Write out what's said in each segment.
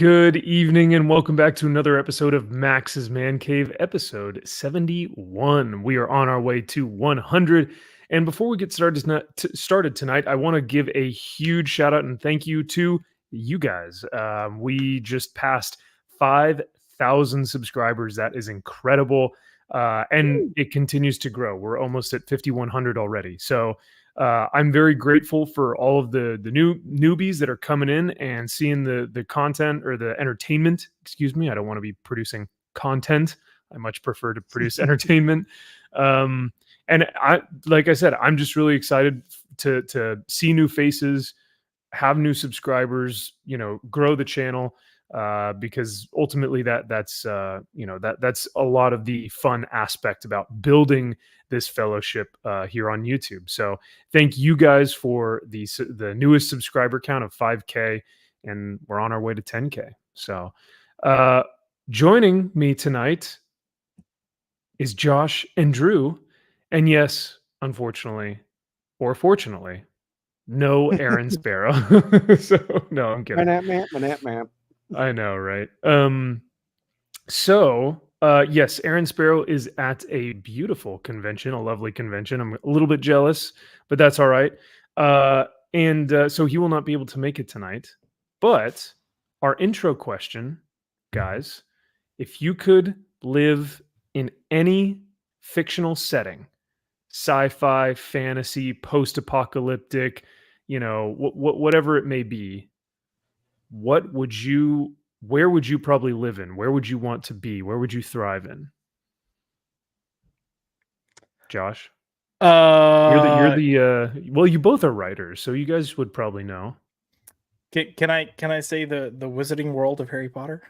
Good evening and welcome back to another episode of Max's Man Cave, episode 71. We are on our way to 100. And before we get started tonight, I want to give a huge shout out and thank you to you guys. We just passed 5,000 subscribers. That is incredible. And it continues to grow. We're almost at 5,100 already. So I'm very grateful for all of the new newbies that are coming in and seeing the content or the entertainment. Excuse me, I don't want to be producing content. I much prefer to produce entertainment. And like I said, I'm just really excited to see new faces, have new subscribers, grow the channel. Because ultimately that's a lot of the fun aspect about building this fellowship here on YouTube. So thank you guys for the newest subscriber count of 5K, and we're on our way to 10K. So joining me tonight is Josh and Drew, and yes, unfortunately or fortunately, no Aaron Sparrow. So no, I'm kidding. I know, right? Yes, Aaron Sparrow is at a beautiful convention, a lovely convention. I'm a little bit jealous, but that's all right. So he will not be able to make it tonight. But our intro question, guys, if you could live in any fictional setting, sci-fi, fantasy, post-apocalyptic, whatever it may be, where would you probably live in? Where would you want to be? Where would you thrive in? Josh? You're the well, you both are writers, so you guys would probably know. Can I say the Wizarding World of Harry Potter?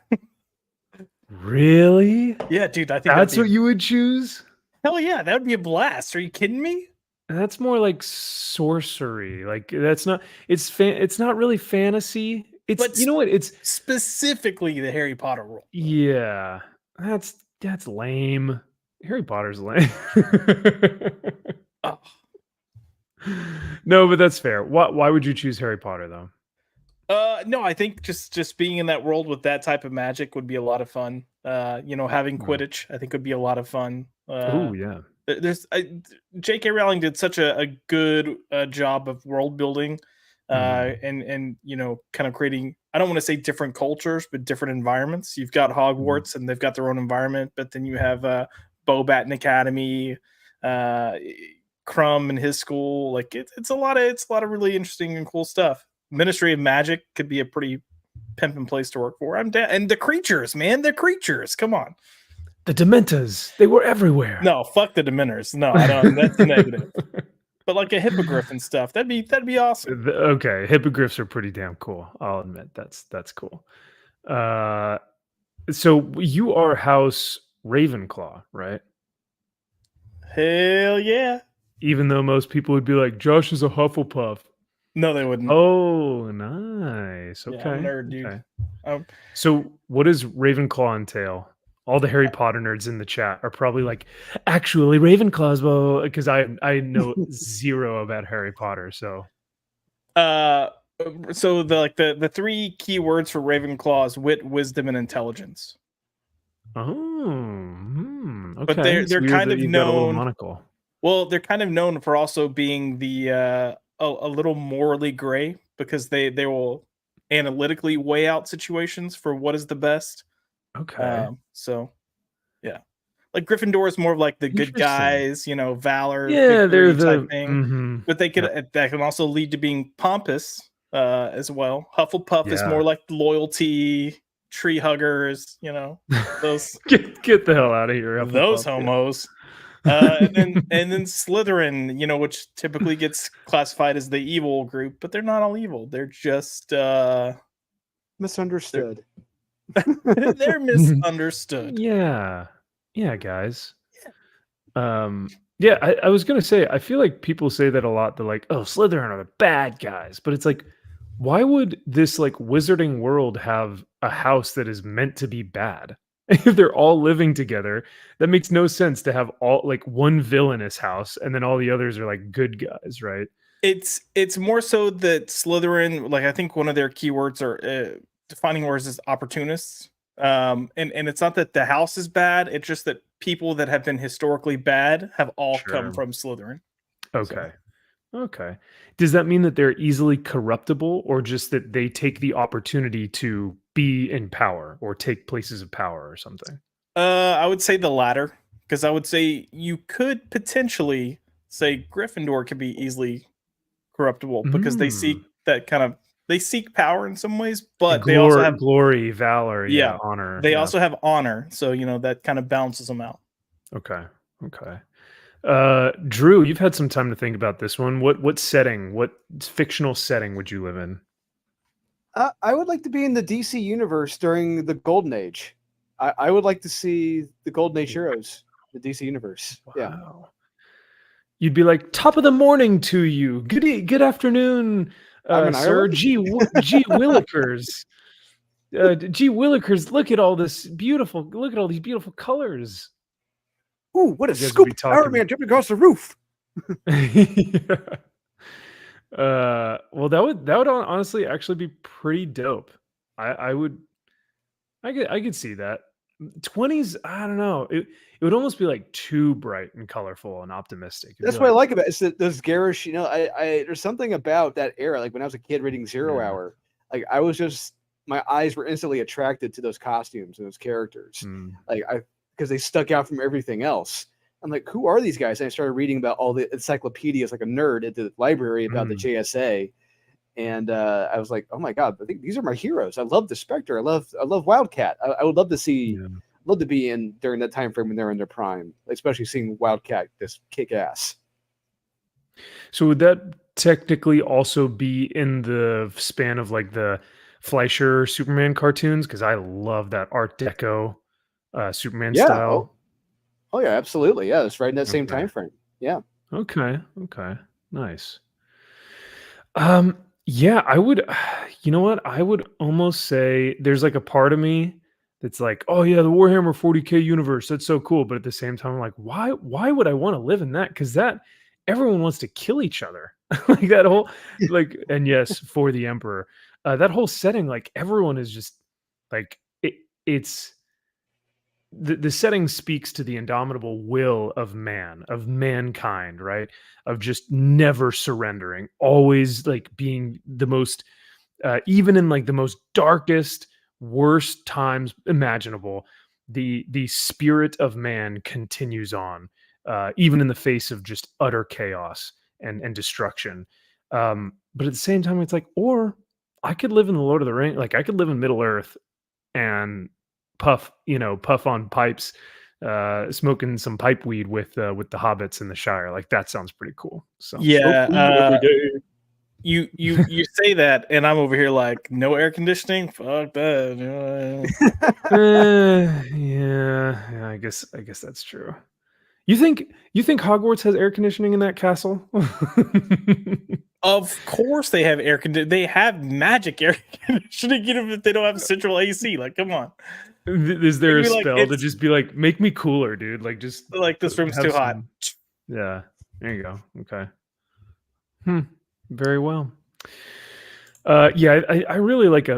Really? Yeah, dude, I think that's what you would choose? Hell yeah, that would be a blast. Are you kidding me? That's more like sorcery. Like it's not really fantasy. It's specifically the Harry Potter world. Yeah. That's lame. Harry Potter's lame. Oh. No, but that's fair. Why would you choose Harry Potter though? No, I think just being in that world with that type of magic would be a lot of fun. Having Quidditch, I think would be a lot of fun. Oh yeah. J.K. Rowling did such a good job of world building, and kind of creating, I don't want to say different cultures, but different environments. You've got Hogwarts, and they've got their own environment, but then you have Bobaton Academy, Crumb and his school. Like it's a lot of really interesting and cool stuff. Ministry of Magic could be a pretty pimping place to work for. I'm down. And the creatures, man, the creatures. Come on. The Dementors, they were everywhere. No, fuck the Dementors. No, I don't. That's negative. But like a hippogriff and stuff, that'd be awesome. Okay, hippogriffs are pretty damn cool. I'll admit that's cool. So you are House Ravenclaw, right? Hell yeah. Even though most people would be like, Josh is a Hufflepuff. No, they wouldn't. Oh, nice. Okay. Yeah, I'm a nerd, dude. Okay. So what does Ravenclaw entail? All the Harry Potter nerds in the chat are probably like, actually, Ravenclaw's, well, because I know zero about Harry Potter. So, the three key words for Ravenclaw is wit, wisdom, and intelligence. Oh, okay. But they're kind of known. Well, they're kind of known for also being the a little morally gray, because they will analytically weigh out situations for what is the best. Okay. So yeah, like Gryffindor is more of like the good guys, valor. Yeah, they're the type thing. But that can also lead to being pompous as well. Hufflepuff is more like loyalty, tree huggers. Those get the hell out of here. Hufflepuff, those homos. And then Slytherin, which typically gets classified as the evil group, but they're not all evil. They're just misunderstood. They're misunderstood. Yeah, guys. I was gonna say, I feel like people say that a lot. They're like, oh, Slytherin are the bad guys, but it's like, why would this like wizarding world have a house that is meant to be bad? If they're all living together, that makes no sense to have all like one villainous house and then all the others are like good guys, right? It's more so that Slytherin, like I think one of their keywords are defining words as opportunists. And it's not that the house is bad, it's just that people that have been historically bad have all come Sure. from Slytherin. Okay. Okay. Does that mean that they're easily corruptible, or just that they take the opportunity to be in power or take places of power or something? I would say the latter, because I would say you could potentially say Gryffindor could be easily corruptible because they Mm. seek that kind of they seek power in some ways, but they also have Glory, valor, yeah, yeah, honor, they yeah. also have honor, so that kind of balances them out. Okay. Okay. Drew, you've had some time to think about this one. What setting, what fictional setting would you live in? I would like to be in the DC universe during the Golden Age. I would like to see the Golden Age heroes, the DC universe. Yeah. Wow. You'd be like, top of the morning to you. Good afternoon, I'm in sir. Ireland. Gee Willikers. Gee Willikers, look at all this beautiful, look at all these beautiful colors. Ooh, what a You guys would be scoop! Power talking. Man jumping across the roof. Yeah. Well, that would honestly actually be pretty dope. I would I could see that. 20s, I don't know. It would almost be like too bright and colorful and optimistic. It'd be That's what I like, like about it. It's those garish. I there's something about that era. Like when I was a kid reading Zero yeah. Hour, like I was just my eyes were instantly attracted to those costumes and those characters. Mm. Like because they stuck out from everything else. I'm like, who are these guys? And I started reading about all the encyclopedias like a nerd at the library about the JSA. And I was like, oh my god, I think these are my heroes. I love the Spectre. I love Wildcat. I would love to see, love to be in during that time frame when they're in their prime, especially seeing Wildcat just kick ass. So would that technically also be in the span of like the Fleischer Superman cartoons? Because I love that Art Deco Superman Yeah. style. Oh yeah, absolutely. Yeah, it's right in that same Okay. time frame. Yeah. Okay. Okay. Nice. Yeah, I would, you know what? I would almost say there's like a part of me that's like, oh yeah, the Warhammer 40K universe, that's so cool. But at the same time, I'm like, why would I want to live in that? Because that everyone wants to kill each other. Like that whole like, and yes, for the Emperor. That whole setting, like everyone is just like it's the setting speaks to the indomitable will of man, of mankind, right? Of just never surrendering, always like being the most, even in like the most darkest, worst times imaginable, the spirit of man continues on, even in the face of just utter chaos and destruction. But at the same time, it's like, or I could live in the Lord of the Ring, like I could live in Middle Earth and puff on pipes, smoking some pipe weed with the hobbits in the Shire. Like that sounds pretty cool. So Yeah, every day. you say that, and I'm over here like, no air conditioning. Fuck that. Yeah, I guess that's true. You think Hogwarts has air conditioning in that castle? Of course, they have air conditioning. They have magic air conditioning, even if they don't have central AC. Like, come on. Is there a Maybe, like, spell to it's just be like, make me cooler, dude? Like, just like this room's have too hot. some- Yeah, there you go. Okay. Very well. Yeah, I really like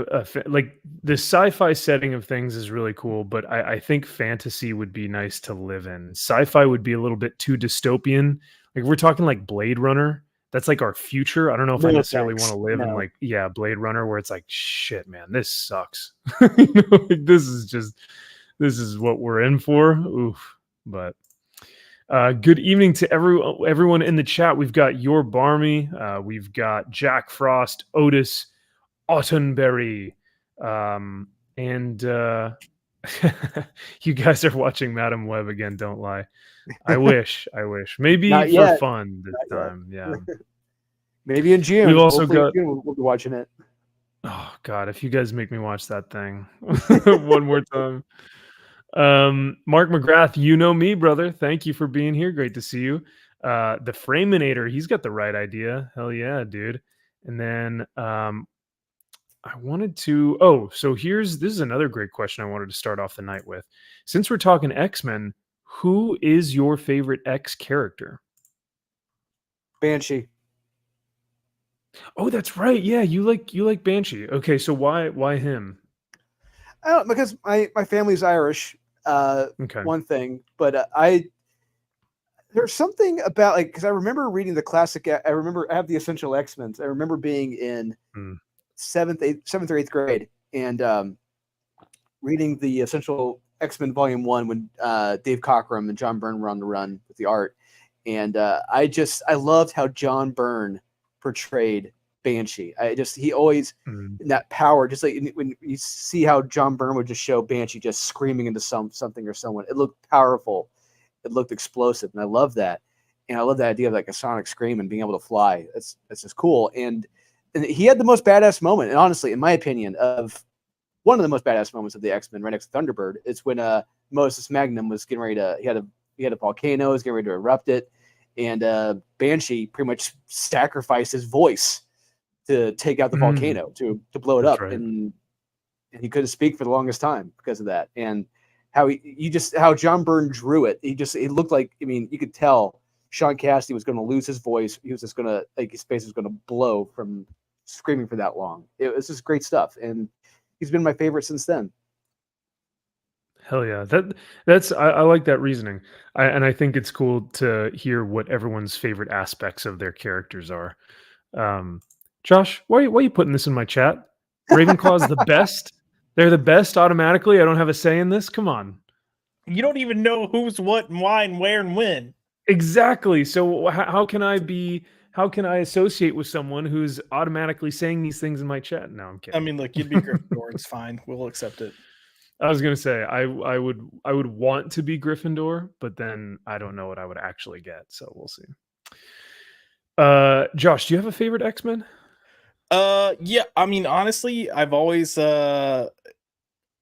like the sci-fi setting of things is really cool, but I think fantasy would be nice to live in. Sci-fi would be a little bit too dystopian. Like we're talking like Blade Runner. That's like our future. I don't know if I No necessarily thanks. want to live in No. like, yeah, Blade Runner, where it's like, shit, man, this sucks. You know, like, this is what we're in for. Oof. But good evening to everyone in the chat. We've got Your Barmy, we've got Jack Frost, Otis, Autumnberry, and you guys are watching Madam Web again. Don't lie. I wish. Maybe Not for yet. fun this Not yet. time. Yeah. Maybe in June. We've also Hopefully in got. June we'll be watching it. Oh God! If you guys make me watch that thing one more time. Mark McGrath, you know me, brother. Thank you for being here. Great to see you. The Framinator, he's got the right idea. Hell yeah, dude. And then I wanted to so this is another great question I wanted to start off the night with. Since we're talking X-Men, who is your favorite X character? Banshee. Oh, that's right. Yeah, you like Banshee. Okay, so why him? I don't, because my family's Irish. Okay. One thing, but there's something about because I remember reading the classic. I have the Essential X-Men. I remember being in seventh or eighth grade and reading the Essential X-Men Volume 1 when Dave Cockrum and John Byrne were on the run with the art, and I loved how John Byrne portrayed Banshee. He always in that power, just like when you see how John Byrne would just show Banshee just screaming into something or someone. It looked powerful, it looked explosive, and I love that. And I love the idea of like a sonic scream and being able to fly. That's just cool. And he had the most badass moment, and honestly, in my opinion, of one of the most badass moments of the X-Men, right next to Thunderbird, it's when Moses Magnum was getting ready to. He had a volcano, was getting ready to erupt it, and Banshee pretty much sacrificed his voice to take out the volcano, to blow it up. Right. And he couldn't speak for the longest time because of that. And how John Byrne drew it. It looked like, I mean, you could tell Sean Cassidy was going to lose his voice. He was just going to, like, his face was going to blow from screaming for that long. It was just great stuff. And he's been my favorite since then. Hell yeah. I like that reasoning. And I think it's cool to hear what everyone's favorite aspects of their characters are. Josh, why are you putting this in my chat? Ravenclaw's the best. They're the best automatically. I don't have a say in this. Come on. You don't even know who's what and why and where and when. Exactly. So how can I associate with someone who's automatically saying these things in my chat? No, I'm kidding. I mean, look, you'd be Gryffindor. It's fine. We'll accept it. I was gonna say I would want to be Gryffindor, but then I don't know what I would actually get. So we'll see. Josh, do you have a favorite X-Men? Yeah, I mean, honestly, I've always kind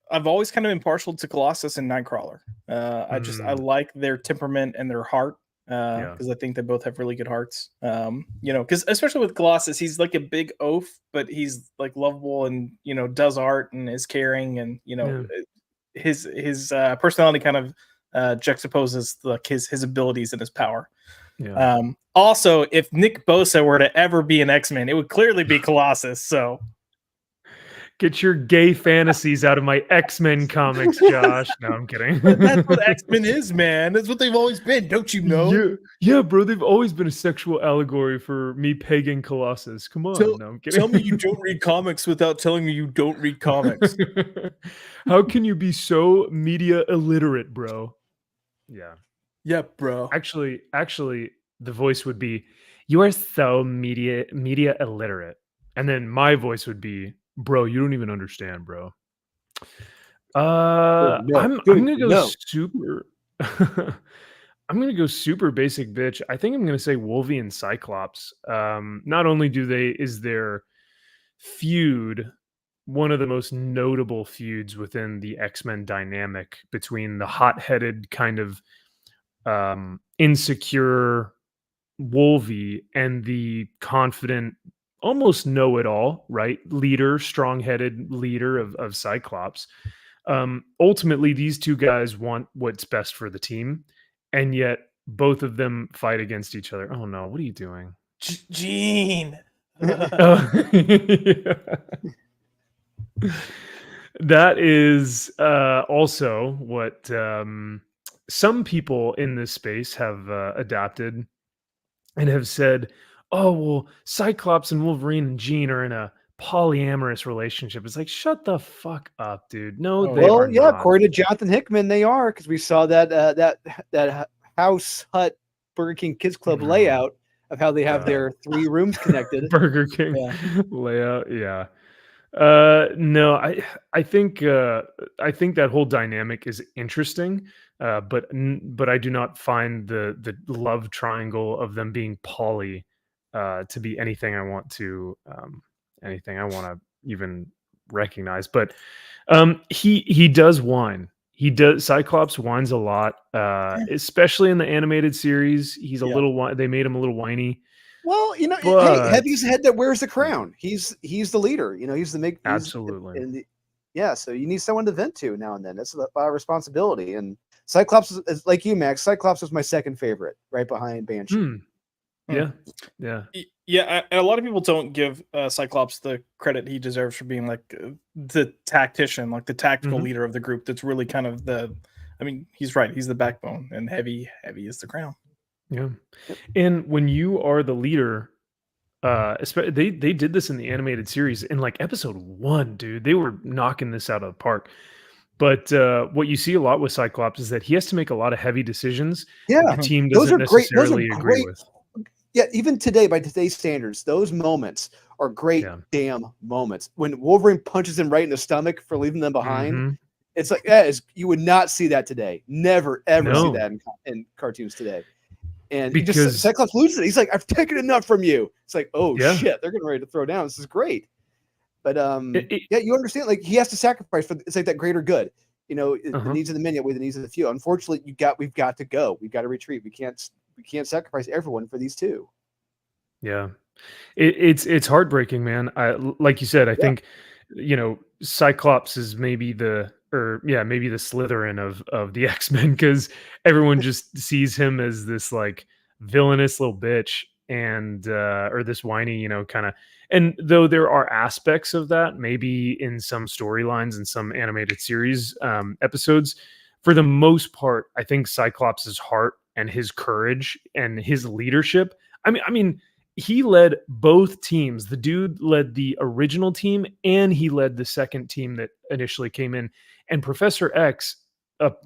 of been partial to Colossus and Nightcrawler. I like their temperament and their heart, because I think they both have really good hearts. Because especially with Colossus, he's like a big oaf, but he's like lovable and does art and is caring, and his personality kind of juxtaposes like his abilities and his power. Yeah. Also, if Nick Bosa were to ever be an X-Men, it would clearly be Colossus. So get your gay fantasies out of my X-Men comics, Josh. No, I'm kidding. That's what X-Men is, man. That's what they've always been. Don't you know? Yeah, bro. They've always been a sexual allegory for me pegging Colossus. Come on. No, I'm kidding. Tell me you don't read comics without telling me you don't read comics. How can you be so media illiterate, bro? Yeah. Yeah, bro. Actually, the voice would be, "You are so media illiterate," and then my voice would be, "Bro, you don't even understand, bro." I'm gonna go super. I'm gonna go super basic, bitch. I think I'm gonna say Wolvie and Cyclops. Not only is their feud one of the most notable feuds within the X-Men dynamic between the hot-headed kind of insecure Wolvie and the confident, almost know-it-all, right? Strong-headed leader of Cyclops. Ultimately, these two guys want what's best for the team, and yet both of them fight against each other. Oh no, what are you doing? Gene. That is also what some people in this space have adapted and have said, "Oh, well, Cyclops and Wolverine and Jean are in a polyamorous relationship." It's like, shut the fuck up, dude. No, they are not. According to Jonathan Hickman, they are, because we saw that house hut Burger King Kids Club layout of how they have their 3 rooms connected. Burger King layout, yeah. No, I think that whole dynamic is interesting, but I do not find the love triangle of them being poly to be anything I want to even recognize. But he does whine. Cyclops whines a lot, especially in the animated series. He's a little. They made him a little whiny. Well, hey, Heavy's the head that wears the crown. He's the leader. He's the absolutely. So you need someone to vent to now and then. That's a lot of responsibility. And Cyclops is like you, Max. Cyclops was my second favorite, right behind Banshee. Yeah. Yeah, a lot of people don't give Cyclops the credit he deserves for being like the tactician, like the tactical Mhm. leader of the group. That's really kind of the. I mean, he's right. He's the backbone, and heavy is the crown. Yeah. And when you are the leader, they did this in the animated series in like episode 1, dude. They were knocking this out of the park. But what you see a lot with Cyclops is that he has to make a lot of heavy decisions that the Yeah, team those doesn't are great. Those are necessarily agree great. with. Yeah, even today, by today's standards, those moments are great Yeah. damn moments. When Wolverine punches him right in the stomach for leaving them behind, Mhm. it's like you would not see that today. Never ever see No. that in cartoons today. And he Because Cyclops loses it. He's like, "I've taken enough from you." It's like, "Oh yeah, shit, they're getting ready to throw down. This is great." But it yeah, you understand. Like he has to sacrifice for it's like that greater good. You know, the uh-huh. needs of the many outweigh the needs of the few. Unfortunately, we've got to go. We've got to retreat. We can't sacrifice everyone for these two. Yeah. It's heartbreaking, man. Like you said, I Yeah. think Cyclops is maybe maybe the Slytherin of the X-Men because everyone just sees him as this like villainous little bitch and or this whiny, kind of. And though there are aspects of that, maybe in some storylines and some animated series episodes, for the most part, I think Cyclops's heart and his courage and his leadership. I mean, he led both teams. The dude led the original team and he led the second team that initially came in. And Professor X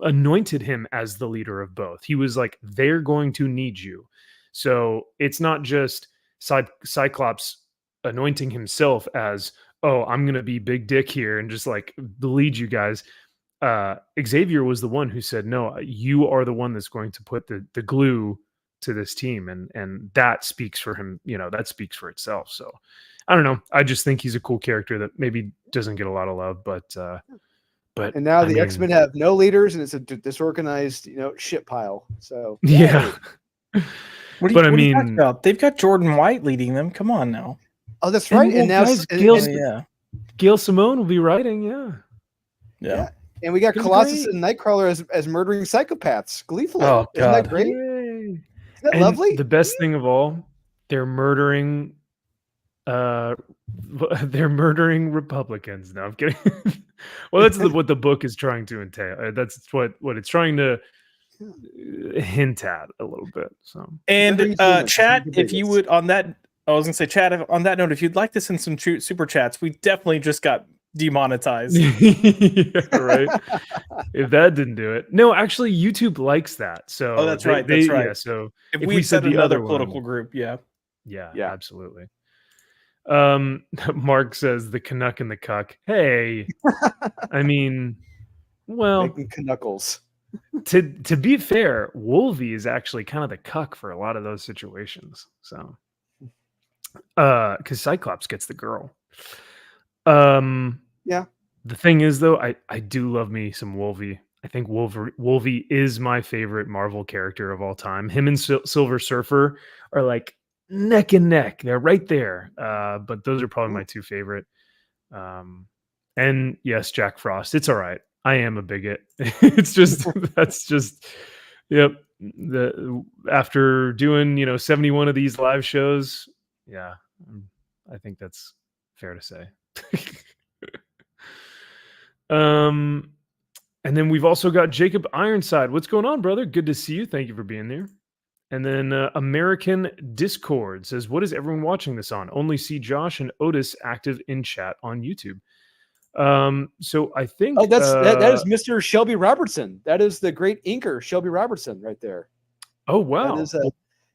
anointed him as the leader of both. He was like, they're going to need you. So it's not just Cyclops anointing himself as, oh, I'm going to be big dick here and just like lead you guys. Xavier was the one who said, no, you are the one that's going to put the glue to this team, and that speaks for him. That speaks for itself. So I don't know, I just think he's a cool character that maybe doesn't get a lot of love, but And now I the mean, X-Men have no leaders, and it's a disorganized, shit pile. So yeah. What But I are you talking mean, about? They've got Jordan White leading them. Come on now. oh, that's right. And now guys, and- Gail, and- Yeah. Gail Simone will be writing. yeah. And we got Gonna be Colossus great. and Nightcrawler as murdering psychopaths gleefully. Oh, Isn't that God. great? Yay. Isn't that And lovely? the best thing of all, they're murdering they're murdering Republicans. No, I'm kidding. Well, that's what the book is trying to entail. That's what it's trying to hint at a little bit. So, And Murdering humans, chat, the if you biggest. would, on that, I was gonna say, chat. On that note, if you'd like to send some super chats, we definitely just got demonetized. yeah, right. If that didn't do it, no, actually, YouTube likes that. So, Oh, that's right. That's right. Yeah, so If if we we said said the another other political one, group, yeah. yeah, Yeah. absolutely. Mark says the Canuck and the Cuck. Hey, I mean, well, Making knuckles. to be fair, Wolvie is actually kind of the cuck for a lot of those situations. So, because Cyclops gets the girl. Yeah. The thing is, though, I do love me some Wolvie. I think Wolvie is my favorite Marvel character of all time. Him and Silver Surfer are like neck and neck. They're right there. But those are probably my two favorite. And yes, Jack Frost. It's all right. I am a bigot. It's just that's just yep. After doing 71 of these live shows, yeah, I think that's fair to say. And then we've also got Jacob Ironside. What's going on, brother? Good to see you. Thank you for being there. And then American Discord says, what is everyone watching this on? Only see Josh and Otis active in chat on YouTube. So I think that is Mr. Shelby Robertson. That is the great inker Shelby Robertson right there. Oh wow. That is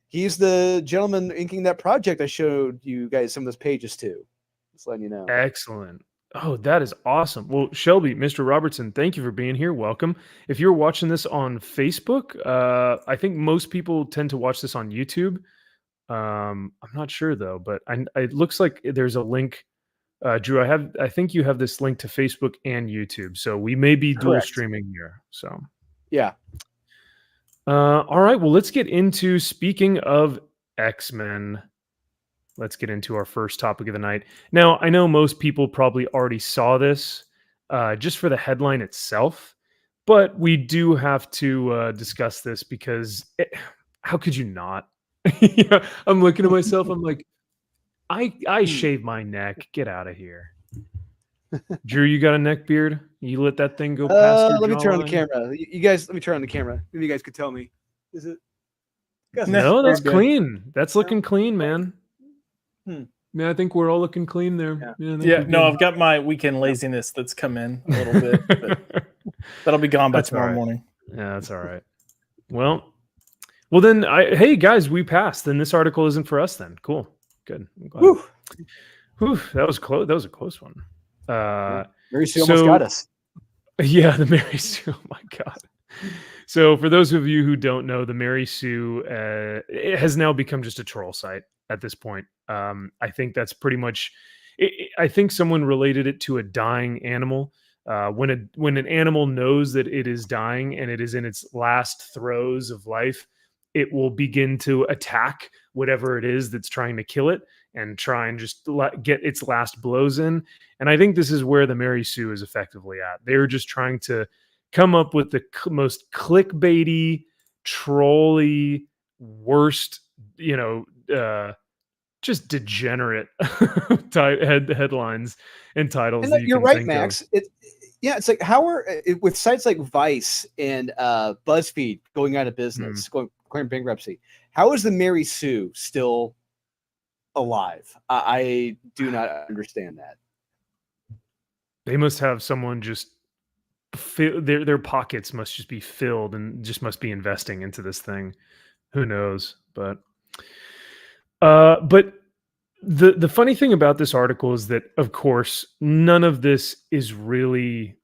he's the gentleman inking that project I showed you guys some of those pages to. Just letting you know. Excellent. Oh, that is awesome. Well, Shelby, Mr. Robertson, thank you for being here. Welcome. If you're watching this on Facebook, I think most people tend to watch this on YouTube. I'm not sure though, but it looks like there's a link. Drew, I think you have this link to Facebook and YouTube, so we may be dual streaming here. So, yeah. All right. Well, let's get into speaking of X-Men. Let's get into our first topic of the night. Now, I know most people probably already saw this just for the headline itself, but we do have to discuss this because how could you not? I'm looking at myself. I'm like, I shave my neck. Get out of here. Drew, you got a neck beard? You let that thing go past your Let me turn on the jawline? camera. You guys, let me turn on the camera. Maybe you guys could tell me. Is it? No, that's Very good. clean. That's looking clean, man. Hmm. Yeah, I think we're all looking clean there. Yeah. I think Yeah, we're no, good. I've got my weekend laziness that's come in a little bit, but that'll be gone by That's all tomorrow right. morning. Yeah, that's all right. Well then hey guys, we passed. Then this article isn't for us then. Cool. Good. I'm glad. Whew. Whew, that was close. That was a close one. Mary Sue almost got us. Yeah, the Mary Sue. Oh my God. So for those of you who don't know, the Mary Sue it has now become just a troll site at this point. I think that's pretty much. I think someone related it to a dying animal. When an animal knows that it is dying and it is in its last throes of life, it will begin to attack whatever it is that's trying to kill it and try and just get its last blows in. And I think this is where the Mary Sue is effectively at. They're just trying to come up with the most clickbaity, trolly, worst, just degenerate headlines and titles. And that you you're can right, think Max. of. It's like how are with sites like Vice and BuzzFeed going out of business, going bankruptcy. How is the Mary Sue still alive? I do not understand that. They must have someone just their pockets must just be filled and just must be investing into this thing. Who knows? But the funny thing about this article is that, of course, none of this is really.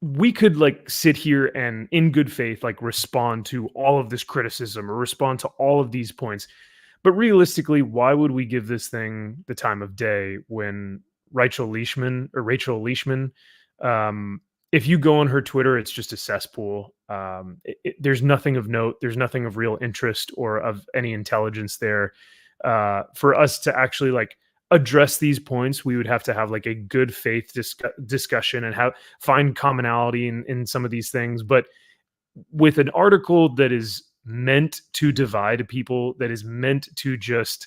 We could like sit here and in good faith like respond to all of this criticism or respond to all of these points. But realistically, why would we give this thing the time of day when Rachel Leishman, if you go on her Twitter, it's just a cesspool. There's nothing of note. There's nothing of real interest or of any intelligence there. For us to actually like address these points, we would have to have like a good faith discussion and find commonality in some of these things. But with an article that is meant to divide people, that is meant to just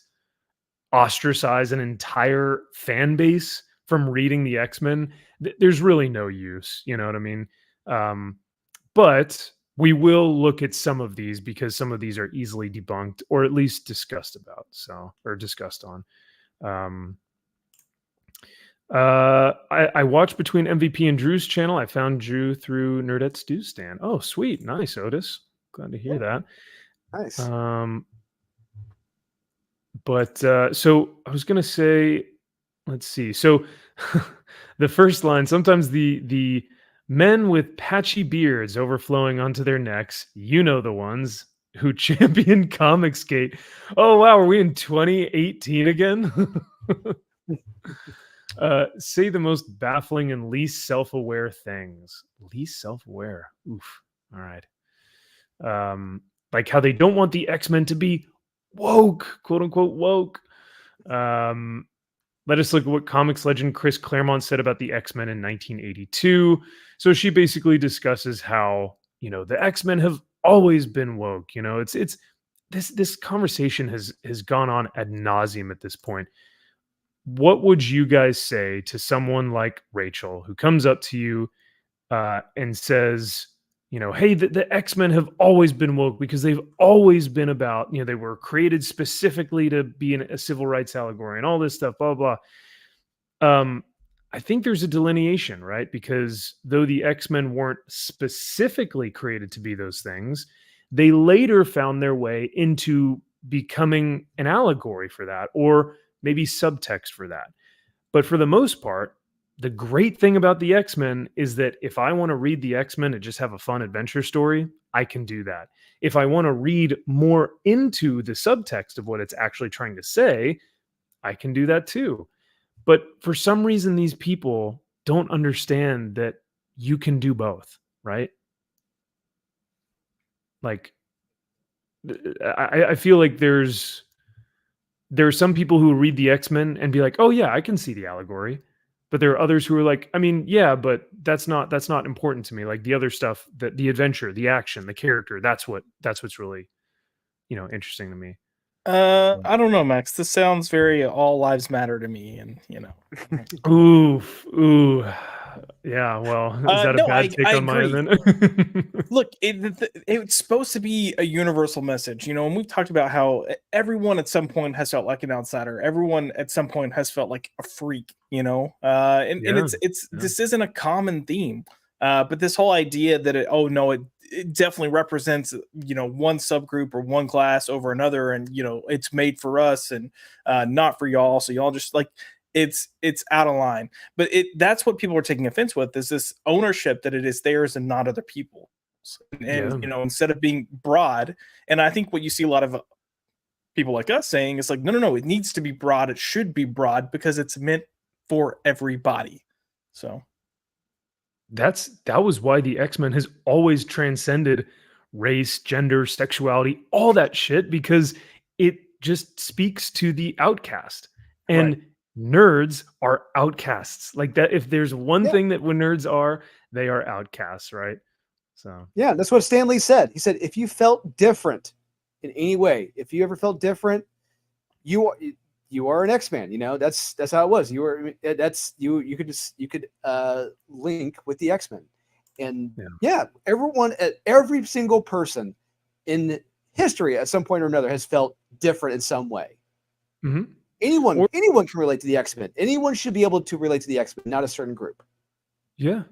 ostracize an entire fan base from reading the X-Men, there's really no use. You know what I mean? But we will look at some of these because some of these are easily debunked or at least discussed about. Or discussed on. I watched between MVP and Drew's channel. I found Drew through Nerdette Stew Stand. Oh, sweet. Nice, Otis. Glad to hear that. Nice. So I was going to say, let's see. So the first line, sometimes the men with patchy beards overflowing onto their necks, you know the ones who champion Comicsgate. Oh, wow. Are we in 2018 again? Say the most baffling and least self-aware things. Least self-aware. Oof. All right. Like how they don't want the X-Men to be woke, quote unquote woke. Let us look at what comics legend Chris Claremont said about the X-Men in 1982. So she basically discusses how, the X-Men have always been woke. It's this conversation has gone on ad nauseum at this point. What would you guys say to someone like Rachel who comes up to you and says, hey, the X-Men have always been woke because they've always been about, they were created specifically to be a civil rights allegory and all this stuff, blah, blah. I think there's a delineation, right? Because though the X-Men weren't specifically created to be those things, they later found their way into becoming an allegory for that, or maybe subtext for that. But for the most part, the great thing about the X-Men is that if I want to read the X-Men and just have a fun adventure story, I can do that. If I want to read more into the subtext of what it's actually trying to say, I can do that too. But for some reason, these people don't understand that you can do both, right? Like, I feel like there are some people who read the X-Men and be like, oh yeah, I can see the allegory. But there are others who are like, I mean, yeah, but that's not important to me. Like the other stuff, the adventure, the action, the character, that's what's really, interesting to me. I don't know, Max. This sounds very all lives matter to me, and Ooh. Yeah, well, is that a no, bad take I on mine agree. then? Look, it's supposed to be a universal message, and we've talked about how everyone at some point has felt like an outsider. Everyone at some point has felt like a freak, and Yeah, it's yeah. this isn't a common theme. But this whole idea that it definitely represents one subgroup or one class over another, and it's made for us and not for y'all, so y'all just like it's out of line. But that's what people are taking offense with, is this ownership that it is theirs and not other people's. And Yeah. instead of being broad, and I think what you see a lot of people like us saying is like, no, it needs to be broad, it should be broad because it's meant for everybody. So That was why the X-Men has always transcended race, gender, sexuality, all that shit, because it just speaks to the outcast. And Right. nerds are outcasts. Like that, if there's one Yeah. thing that when nerds are, they are outcasts, right? So Yeah, that's what Stan Lee said. He said, if you felt different in any way, if you ever felt different, you are an X-Man. That's how it was. You could link with the X-Men, and every single person in history at some point or another has felt different in some way. Mhm. Anyone can relate to the X-Men. Anyone should be able to relate to the X-Men, not a certain group. Yeah.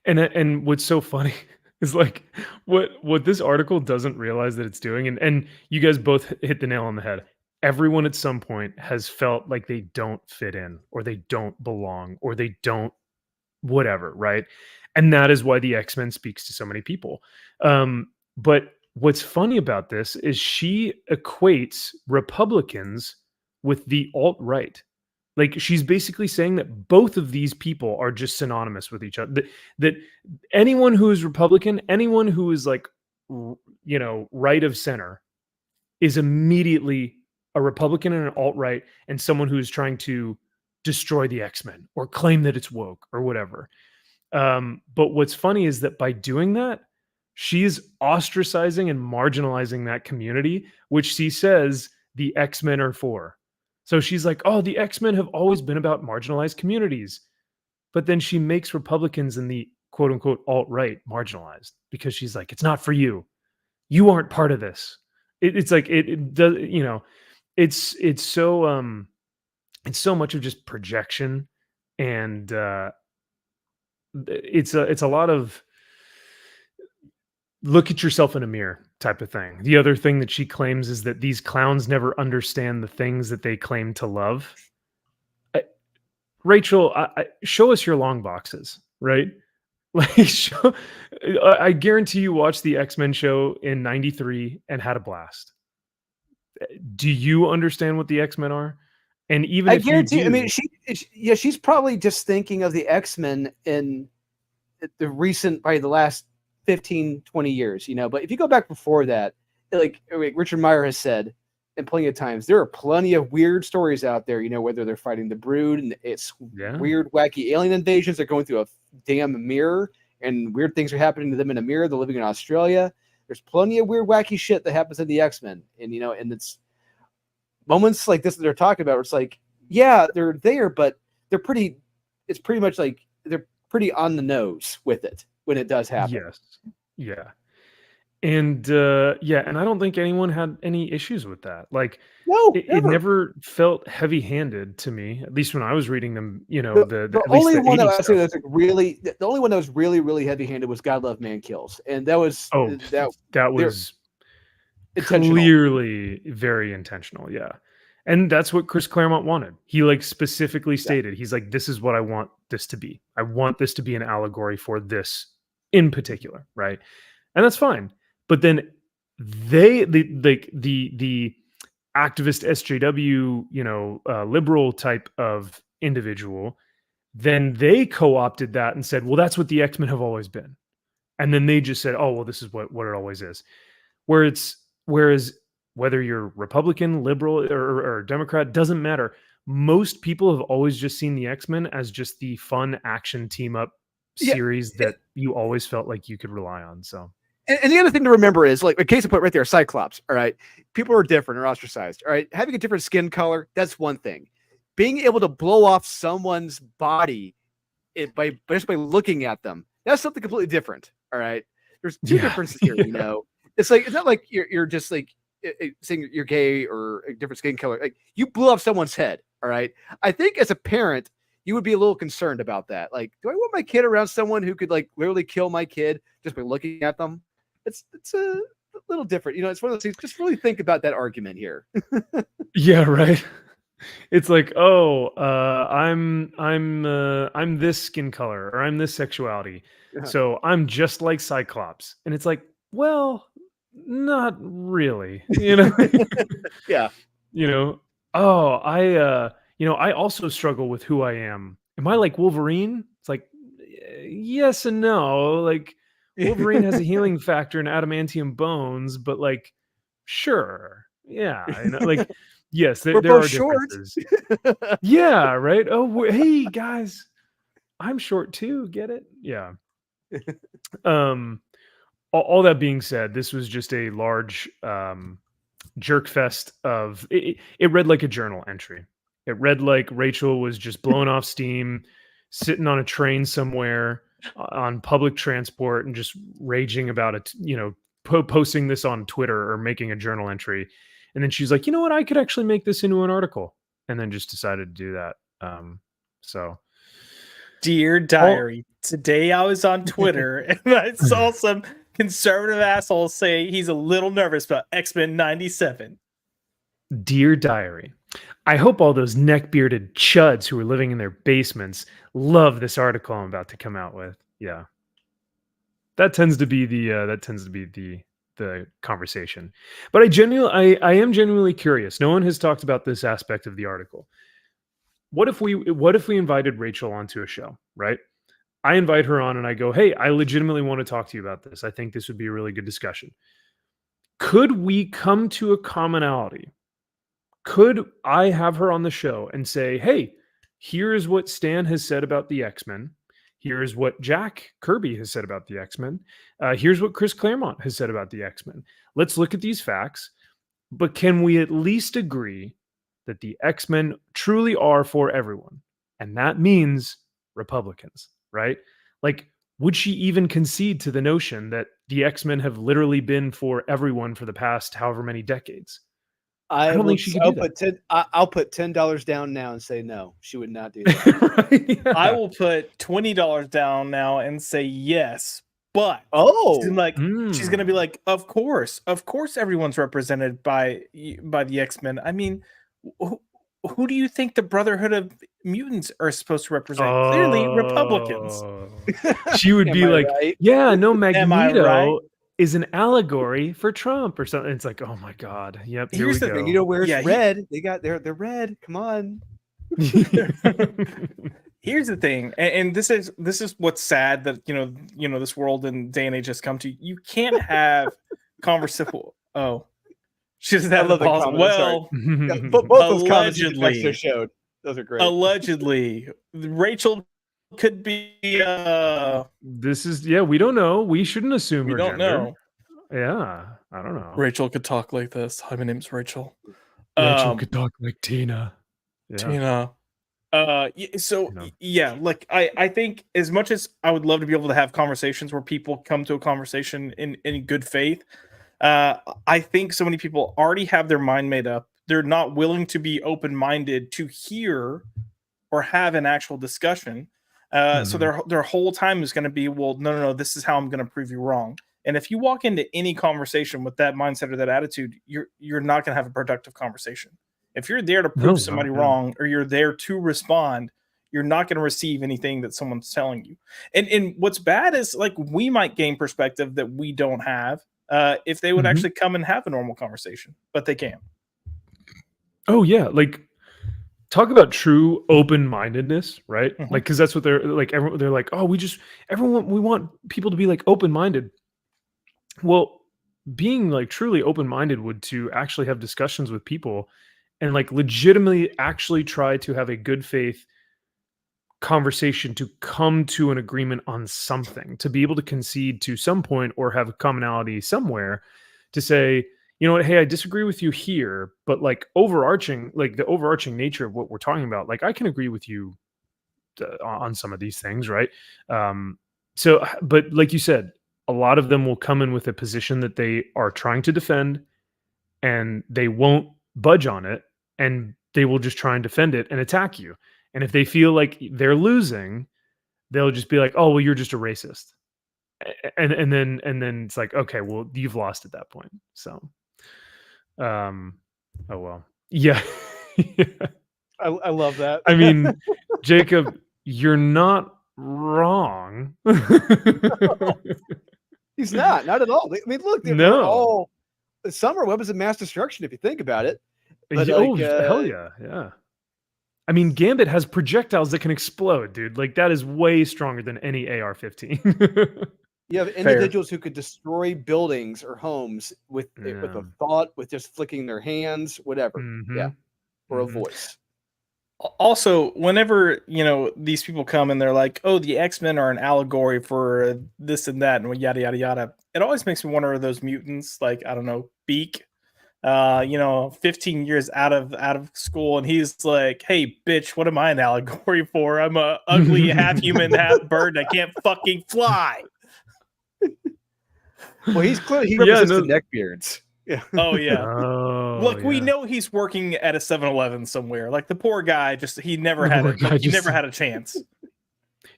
And what's so funny is like what this article doesn't realize that it's doing, and you guys both hit the nail on the head. Everyone at some point has felt like they don't fit in, or they don't belong, or they don't whatever, right? And that is why the X-Men speaks to so many people. But what's funny about this is she equates Republicans with the alt-right. Like, she's basically saying that both of these people are just synonymous with each other. That anyone who is Republican, anyone who is like, right of center, is immediately a Republican and an alt-right, and someone who is trying to destroy the X-Men or claim that it's woke or whatever. But what's funny is that by doing that, she's ostracizing and marginalizing that community, which she says the X-Men are for. So she's like, oh, the X-Men have always been about marginalized communities. But then she makes Republicans and the quote unquote alt-right marginalized, because she's like, it's not for you. You aren't part of this. It's like it does, it's so much of just projection, and it's a lot of look at yourself in a mirror type of thing. The other thing that she claims is that these clowns never understand the things that they claim to love. Rachel, show us your long boxes, right? Like, I guarantee you watched the X-Men show in '93 and had a blast. Do you understand what the X-Men are? And even I if you guarantee. I mean, do, she's probably just thinking of the X-Men in the recent, probably the last 15, 20 years, But if you go back before that, like Richard Meyer has said, and plenty of times, there are plenty of weird stories out there, whether they're fighting the Brood and it's weird, wacky alien invasions. They're going through a damn mirror and weird things are happening to them in a mirror. They're living in Australia. There's plenty of weird, wacky shit that happens in the X-Men. And, and it's moments like this that they're talking about where it's like, yeah, they're there, but it's pretty much like they're pretty on the nose with it when it does happen. yes, yeah. And and I don't think anyone had any issues with that. Like, No, it never felt heavy-handed to me, at least when I was reading them. The The at least only the one that 80s I say stuff. that's like really, the only one that was really, really heavy-handed was God Love Man Kills, and that was Oh, that was intentional. clearly very intentional. Yeah, and that's what Chris Claremont wanted. He like specifically stated, he's like, "This is what I want this to be. I want this to be an allegory for this in particular, right?" And that's fine. But then the activist SJW, liberal type of individual, then they co-opted that and said, well, that's what the X-Men have always been. And then they just said, oh, well, this is what it always is. Whereas whether you're Republican, liberal, or Democrat, doesn't matter. Most people have always just seen the X-Men as just the fun action team up series that you always felt like you could rely on. So And the other thing to remember is, like, a case in point right there, Cyclops. All right, people are different or ostracized. All right, having a different skin color, that's one thing. Being able to blow off someone's body just by looking at them, that's something completely different. All right, there's two differences here. You know, it's not like you're just like saying you're gay or a different skin color. Like, you blew off someone's head. All right, I think as a parent, you would be a little concerned about that. Like, do I want my kid around someone who could, like, literally kill my kid just by looking at them? It's a little different. You know, it's one of those things. Just really think about that argument here. Yeah, right. It's like, oh, I'm this skin color, or I'm this sexuality, so I'm just like Cyclops. And it's like, well, not really, you know. Yeah. You know, oh, I also struggle with who I am. Am I like Wolverine? It's like, yes and no. Like, Wolverine has a healing factor and adamantium bones, but, like, sure, yeah, you know, like, yes, We're there are both short. differences. Yeah, right. Oh, hey guys, I'm short too. Get it? Yeah. All that being said, this was just a large jerk fest of it. It read like a journal entry. It read like Rachel was just blowing off steam, sitting on a train somewhere on public transport and just raging about it, you know, posting this on Twitter or making a journal entry. And then she's like, you know what, I could actually make this into an article, and then just decided to do that. So Dear diary, today I was on Twitter and I saw some conservative asshole say he's a little nervous about X-Men 97. Dear diary, I hope all those neck-bearded chuds who are living in their basements love this article I'm about to come out with. Yeah. That tends to be the conversation. But I am genuinely curious. No one has talked about this aspect of the article. What if we invited Rachel onto a show, right? I invite her on and I go, hey, I legitimately want to talk to you about this. I think this would be a really good discussion. Could we come to a commonality? Could I have her on the show and say, hey, here's what Stan has said about the X-Men. Here's what Jack Kirby has said about the X-Men. Here's what Chris Claremont has said about the X-Men. Let's look at these facts. But can we at least agree that the X-Men truly are for everyone? And that means Republicans, right? Like, would she even concede to the notion that the X-Men have literally been for everyone for the past however many decades? I don't think she could do that. I'll put $10 down now and say no. She would not do that. Right? Yeah. I will put $20 down now and say yes. But she's gonna be like, of course everyone's represented by the X-Men. I mean, who do you think the Brotherhood of Mutants are supposed to represent? Clearly Republicans. She would be like, right? yeah, no, Magneto is an allegory for Trump or something. It's like, oh my God. Yep. Here's the thing. You know, where's red? They're red. Come on. Here's the thing, and this is what's sad, that you know this world and day and age has come to. You can't have conversation. Oh, she doesn't have the pause. Well, both those comments you showed. Those are great. Allegedly, Rachel could be. This is we don't know. We shouldn't assume. We her don't gender. know. Yeah, I don't know. Rachel could talk like this. Hi, my name's Rachel. Rachel could talk like Tina. Yeah. Tina. Like I think, as much as I would love to be able to have conversations where people come to a conversation in good faith, I think so many people already have their mind made up. They're not willing to be open-minded to hear or have an actual discussion. So their whole time is going to be, well, no, this is how I'm going to prove you wrong. And if you walk into any conversation with that mindset or that attitude, you're not going to have a productive conversation. If you're there to prove somebody wrong, or you're there to respond, you're not going to receive anything that someone's telling you. And what's bad is, like, we might gain perspective that we don't have if they would actually come and have a normal conversation, but they can't. Oh yeah, like, talk about true open-mindedness, right? Like, because that's what they're like. They're like, oh, we want people to be like open-minded. Well, being like truly open-minded would to actually have discussions with people and like legitimately actually try to have a good faith conversation to come to an agreement on something, to be able to concede to some point or have a commonality somewhere to say, you know what, hey, I disagree with you here, but like overarching, like the overarching nature of what we're talking about, like I can agree with you on some of these things, right? So, but like you said, a lot of them will come in with a position that they are trying to defend and they won't budge on it, and they will just try and defend it and attack you. And if they feel like they're losing, they'll just be like, "Oh, well, you're just a racist," and then it's like, "Okay, well, you've lost at that point." So, oh well, yeah. I love that. I mean, Jacob, you're not wrong. He's not at all. I mean, look, they're all, some are weapons of mass destruction if you think about it. But hell yeah, yeah. I mean, Gambit has projectiles that can explode, dude. Like that is way stronger than any AR-15. You have individuals who could destroy buildings or homes with a thought, with just flicking their hands, whatever. Yeah, or a voice. Also, whenever these people come and they're like, "Oh, the X-Men are an allegory for this and that," and yada yada yada, it always makes me wonder: are those mutants, like, I don't know, Beak, 15 years out of school, and he's like, "Hey, bitch, what am I an allegory for? I'm a ugly half human, half bird. I can't fucking fly." Well, he's clearly he represents the neckbeards. Yeah. Oh yeah. Look, we know he's working at a 7-Eleven somewhere. Like the poor guy, he never had a chance.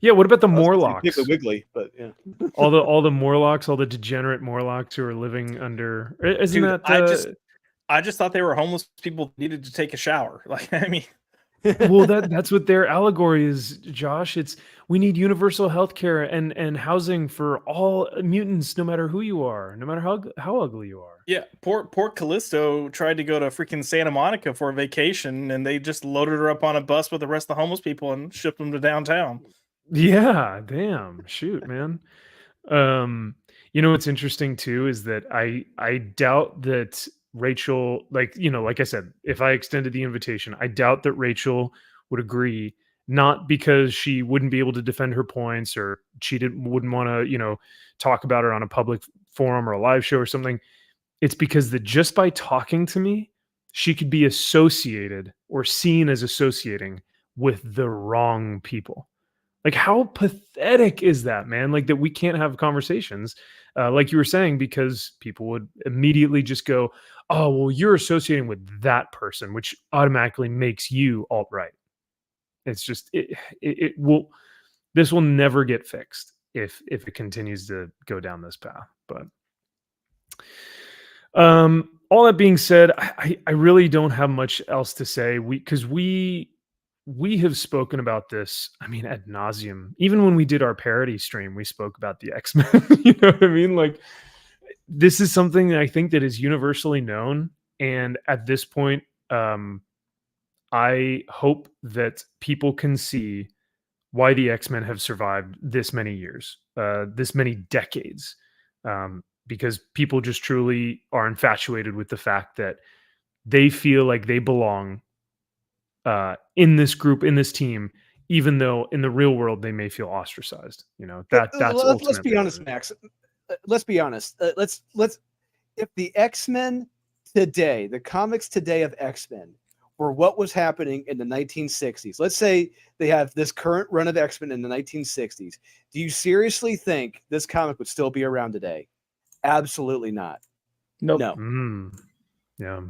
Yeah. What about the Morlocks? Piggly Wiggly, but yeah. all the Morlocks, all the degenerate Morlocks who are living under. Isn't Dude, that? I just thought they were homeless people that needed to take a shower. Like, I mean. Well, that's what their allegory is, Josh. We need universal healthcare and housing for all mutants, no matter who you are, no matter how ugly you are. Yeah, poor Callisto tried to go to freaking Santa Monica for a vacation, and they just loaded her up on a bus with the rest of the homeless people and shipped them to downtown. Yeah, damn, shoot, man. What's interesting too is that I doubt that Rachel, like I said, if I extended the invitation, I doubt that Rachel would agree, not because she wouldn't be able to defend her points or she wouldn't want to, talk about her on a public forum or a live show or something. It's because that just by talking to me, she could be associated or seen as associating with the wrong people. Like, how pathetic is that, man? Like, that we can't have conversations, like you were saying, because people would immediately just go, "Oh, well, you're associating with that person," which automatically makes you alt-right. It's just it will. This will never get fixed if it continues to go down this path. But all that being said, I really don't have much else to say. Because we have spoken about this, I mean, ad nauseum. Even when we did our parody stream, we spoke about the X-Men. You know what I mean? Like, this is something that I think that is universally known. And at this point, I hope that people can see why the X-Men have survived this many years, this many decades. Because people just truly are infatuated with the fact that they feel like they belong in this group, in this team, even though in the real world they may feel ostracized. That's let's be honest, Max. Let's be honest. Let's if the X-Men today, the comics today of X-Men, were what was happening in the 1960s. Let's say they have this current run of X-Men in the 1960s. Do you seriously think this comic would still be around today? Absolutely not. Nope. No. Yeah.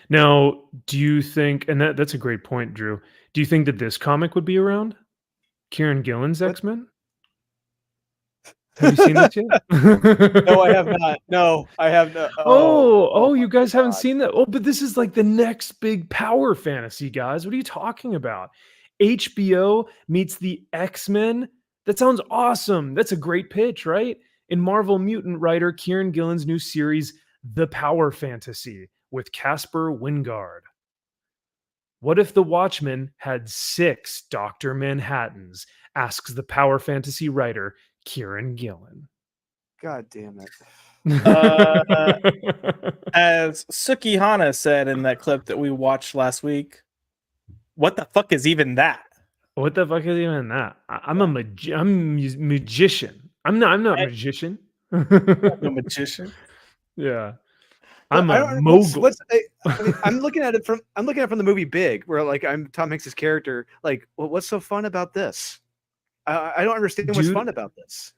Now, do you think, and that's a great point, Drew, do you think that this comic would be around? Kieran Gillen's X-Men? Have you seen this yet? No, I have not. No, I have not. Oh, you guys haven't seen that? Oh, but this is like the next big power fantasy, guys. What are you talking about? HBO meets the X-Men? That sounds awesome. That's a great pitch, right? In Marvel mutant writer Kieran Gillen's new series, The Power Fantasy, with Casper Wingard. What if the Watchmen had 6 Dr. Manhattans? Asks the power fantasy writer Kieran Gillen. God damn it. As Suki Hana said in that clip that we watched last week, what the fuck is even that? What the fuck is even that? I'm a magician. I'm not a magician. No magician. Yeah. Well, I'm I a don't. mogul. I mean, I'm looking at it from the movie Big, where like I'm Tom Hanks' character. Like, well, what's so fun about this? I don't understand what's Dude, fun about this.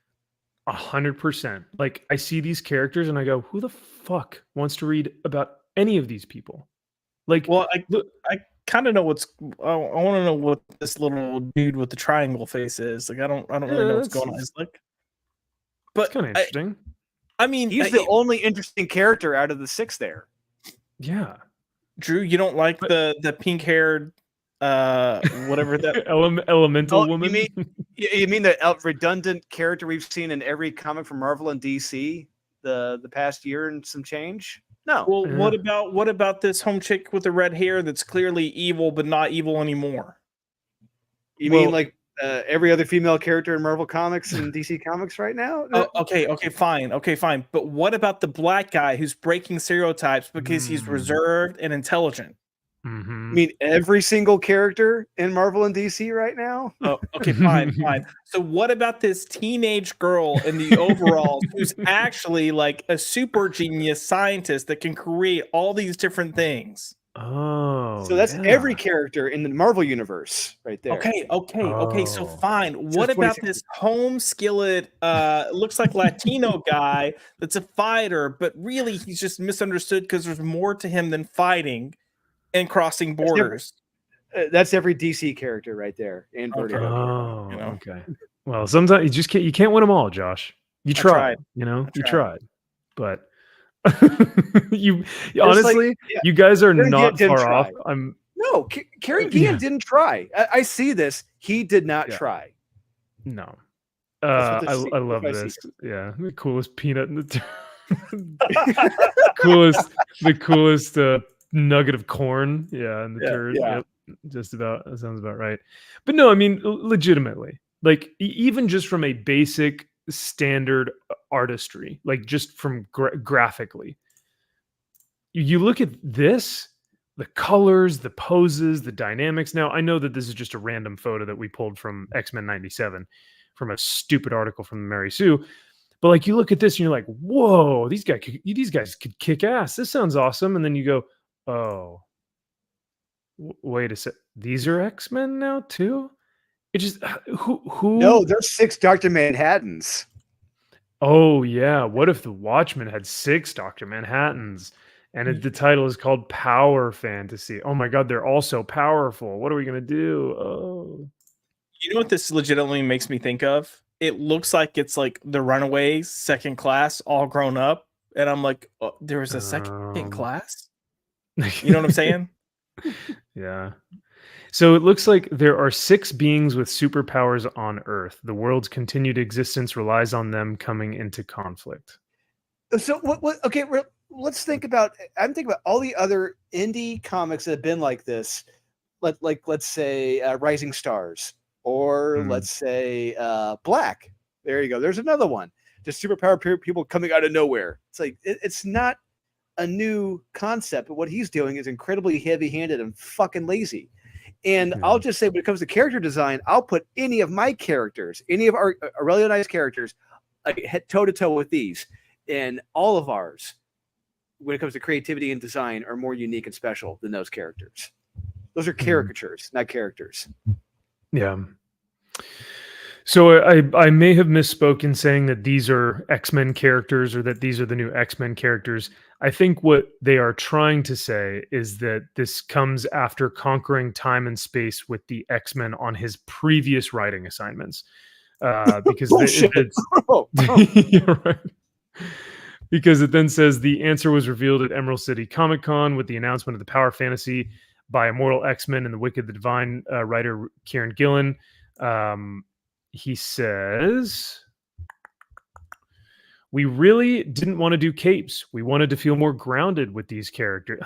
100%. Like I see these characters and I go, who the fuck wants to read about any of these people? Like, Well, look, I kind of know what's. I want to know what this little dude with the triangle face is. Like, I don't really know what's going on. It's like, but it's kind of interesting. I mean, he's the only interesting character out of the 6 there. Yeah, Drew, you don't like the pink haired, whatever that elemental woman. You mean the redundant character we've seen in every comic from Marvel and DC the past year and some change? No. Well, what about this home chick with the red hair that's clearly evil but not evil anymore? You mean like every other female character in Marvel Comics and DC Comics right now? Oh, okay, fine. But what about the black guy who's breaking stereotypes because he's reserved and intelligent? Mm-hmm. I mean, every single character in Marvel and DC right now? Oh, okay, fine. So what about this teenage girl in the overalls who's actually like a super genius scientist that can create all these different things? Oh, so that's every character in the Marvel universe right there. Okay. So fine. What about this home skillet, looks like Latino guy that's a fighter, but really he's just misunderstood because there's more to him than fighting and crossing borders. That's every DC character right there in Vertigo. Oh, you know? Okay. Well, sometimes you can't win them all, Josh. You tried. You tried, but. you honestly, like, you guys are not far off. No, Karen Gillan didn't try. I see this. He did not try. No, I love this. Yeah, the coolest peanut in the coolest nugget of corn. Yeah, in the turd. Yeah. Yep, just about. That sounds about right. But no, I mean, legitimately, like even just from a basic standard artistry, like just from graphically, you look at this, the colors, the poses, the dynamics. Now I know that this is just a random photo that we pulled from X-Men 97 from a stupid article from Mary Sue, but like you look at this and you're like, whoa, these guys could kick ass. This sounds awesome. And then you go, oh, wait a sec, these are X-Men now too? It just who? No, there's 6 Dr. Manhattans. Oh yeah, what if the Watchmen had 6 Dr. Manhattans, and the title is called Power Fantasy? Oh my God, they're all so powerful. What are we gonna do? Oh, you know what this legitimately makes me think of? It looks like it's like the Runaways, second class, all grown up, and I'm like, oh, there was a second class. You know what I'm saying? Yeah. So it looks like there are 6 beings with superpowers on Earth. The world's continued existence relies on them coming into conflict. So what okay, let's think about. I'm thinking about all the other indie comics that have been like this. Let's say Rising Stars, or let's say Black. There you go. There's another one. Just superpower people coming out of nowhere. It's like it's not a new concept, but what he's doing is incredibly heavy-handed and fucking lazy. And I'll just say, when it comes to character design, I'll put any of my characters, any of our Aurelionized characters, head toe-to-toe with these. And all of ours, when it comes to creativity and design, are more unique and special than those characters. Those are caricatures, not characters. Yeah. So I may have misspoken saying that these are X-Men characters or that these are the new X-Men characters. I think what they are trying to say is that this comes after conquering time and space with the X-Men on his previous writing assignments. Because you're right. Because it then says the answer was revealed at Emerald City Comic Con with the announcement of the Power Fantasy by Immortal X-Men and the Wicked the Divine writer Kieran Gillen. He says, we really didn't want to do capes. We wanted to feel more grounded with these characters.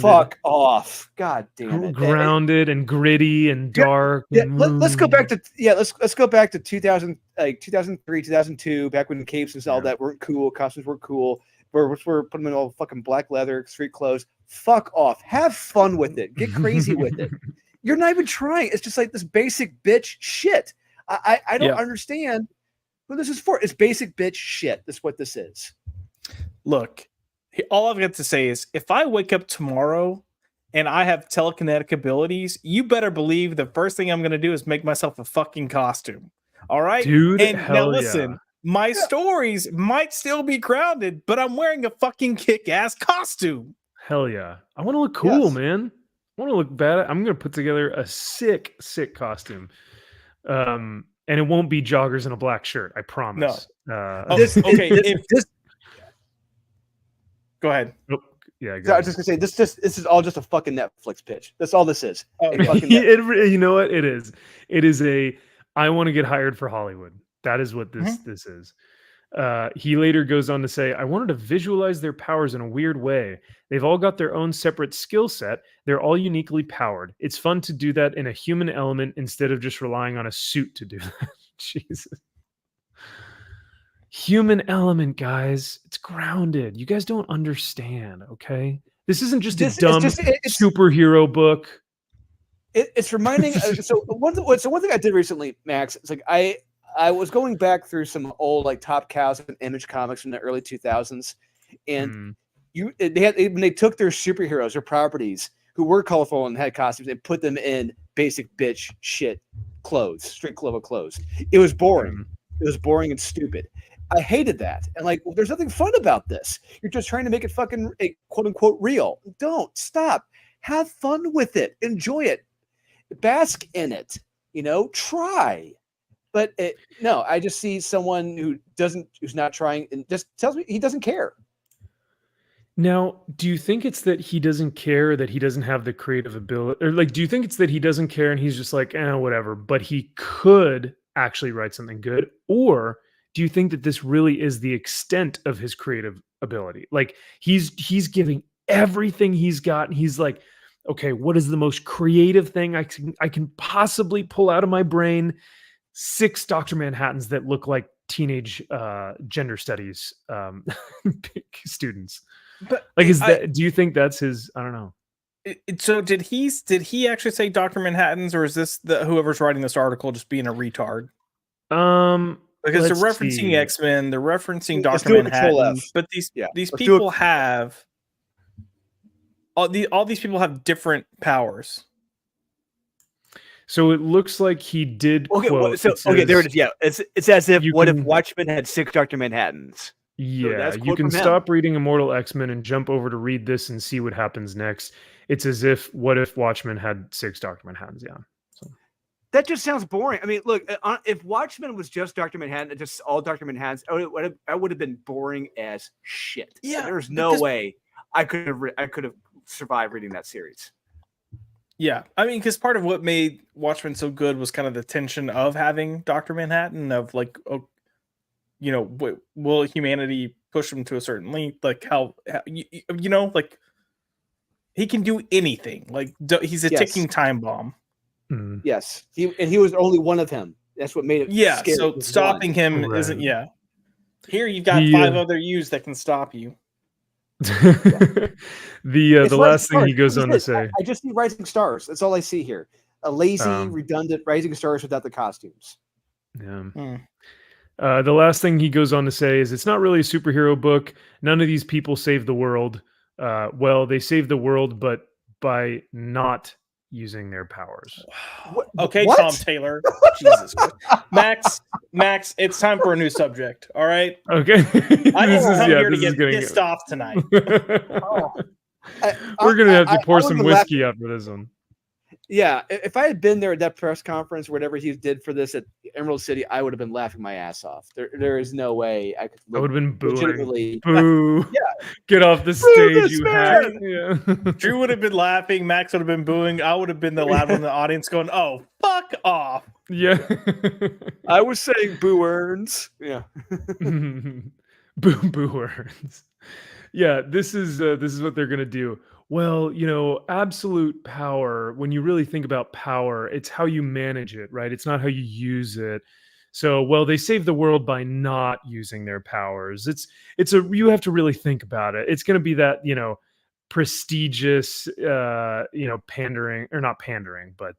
Fuck off. God damn it. Grounded and gritty and dark. Yeah, let's go back to let's go back to 2000, like 2003, 2002, back when capes and all that weren't cool, costumes weren't cool. We're putting them in all fucking black leather, street clothes. Fuck off. Have fun with it. Get crazy with it. You're not even trying. It's just like this basic bitch shit. I don't understand who this is for. It's basic bitch shit. That's what this is. Look, all I've got to say is if I wake up tomorrow and I have telekinetic abilities, you better believe the first thing I'm going to do is make myself a fucking costume. All right? Dude, and hell now listen, yeah. my stories might still be grounded, but I'm wearing a fucking kick-ass costume. Hell yeah. I want to look cool, Yes. man. I want to look bad. I'm going to put together a sick costume. And it won't be joggers and a black shirt. I promise. Oh, Okay. Go ahead. Oh, yeah. So I was just gonna say this is all just a fucking Netflix pitch. That's all this is. Oh, A fucking Netflix. You know what? It is. It is I want to get hired for Hollywood. That is what this is. He later goes on to say, I wanted to visualize their powers in a weird way. They've all got their own separate skill set. They're all uniquely powered. It's fun to do that in a human element instead of just relying on a suit to do that. Jesus. Human element, guys. It's grounded. You guys don't understand, okay? This isn't just a dumb superhero book. It's reminding. So one thing I did recently, Max, it's like I was going back through some old like Top Cows and Image comics from the early 2000s, and when they took their superheroes or properties who were colorful and had costumes and put them in basic bitch shit clothes, straight clothes. It was boring. It was boring and stupid. I hated that. And like, well, there's nothing fun about this. You're just trying to make it fucking quote unquote real. Don't stop. Have fun with it. Enjoy it. Bask in it. Try. But no, I just see someone who's not trying and just tells me he doesn't care. Now, do you think it's that he doesn't care, that he doesn't have the creative ability, or like, do you think it's that he doesn't care and he's just like, whatever, but he could actually write something good? Or do you think that this really is the extent of his creative ability? Like he's giving everything he's got, and he's like, okay, what is the most creative thing I can possibly pull out of my brain? 6 Dr. Manhattans that look like teenage gender studies students. But like, do you think that's his? I don't know. So did he actually say Dr. Manhattans, or is this whoever's writing this article just being a retard? Because they're referencing X-Men, they're referencing Dr. Manhattan, but these people have all these people have different powers. So it looks like he did. Okay, there it is. Yeah, it's as if if Watchmen had 6 Dr. Manhattans. Yeah, you can stop reading Immortal X-Men and jump over to read this and see what happens next. It's as if Watchmen had 6 Dr. Manhattans? Yeah. So. That just sounds boring. I mean, look, if Watchmen was just Dr. Manhattan, just all Dr. Manhattans, I would have been boring as shit. Yeah, there's no way I could have survived reading that series. Yeah, I mean, because part of what made Watchmen so good was kind of the tension of having Dr. Manhattan, of like, will humanity push him to a certain length? Like how like he can do anything. Like he's a ticking time bomb. Mm. Yes, he was only one of him. That's what made it. Yeah, so stopping him isn't. Yeah, here you've got 5 other U's that can stop you. The last thing he goes on to say, I just see rising stars. That's all I see here. A lazy, redundant rising stars without the costumes. Yeah. The last thing he goes on to say is, it's not really a superhero book. None of these people save the world. Well, they save the world, but by not using their powers. Okay, what? Tom Taylor. Jesus Christ. Max, it's time for a new subject. All right. Okay. I didn't come here to get pissed off tonight. We're gonna have to pour some whiskey after this one. Yeah, if I had been there at that press conference, whatever he did for this at Emerald City, I would have been laughing my ass off. There is no way I could. I would have been booing. Legitimately. Boo! Yeah, get off the stage, you hack! Yeah. Drew would have been laughing. Max would have been booing. I would have been the loud one in the audience, going, "Oh, fuck off!" Yeah, I was saying boo earns. Yeah, boo earns. Yeah, this is what they're gonna do. Well, absolute power, when you really think about power, it's how you manage it, right? It's not how you use it. So, well, they save the world by not using their powers. You have to really think about it. It's going to be that, prestigious, pandering, or not pandering, but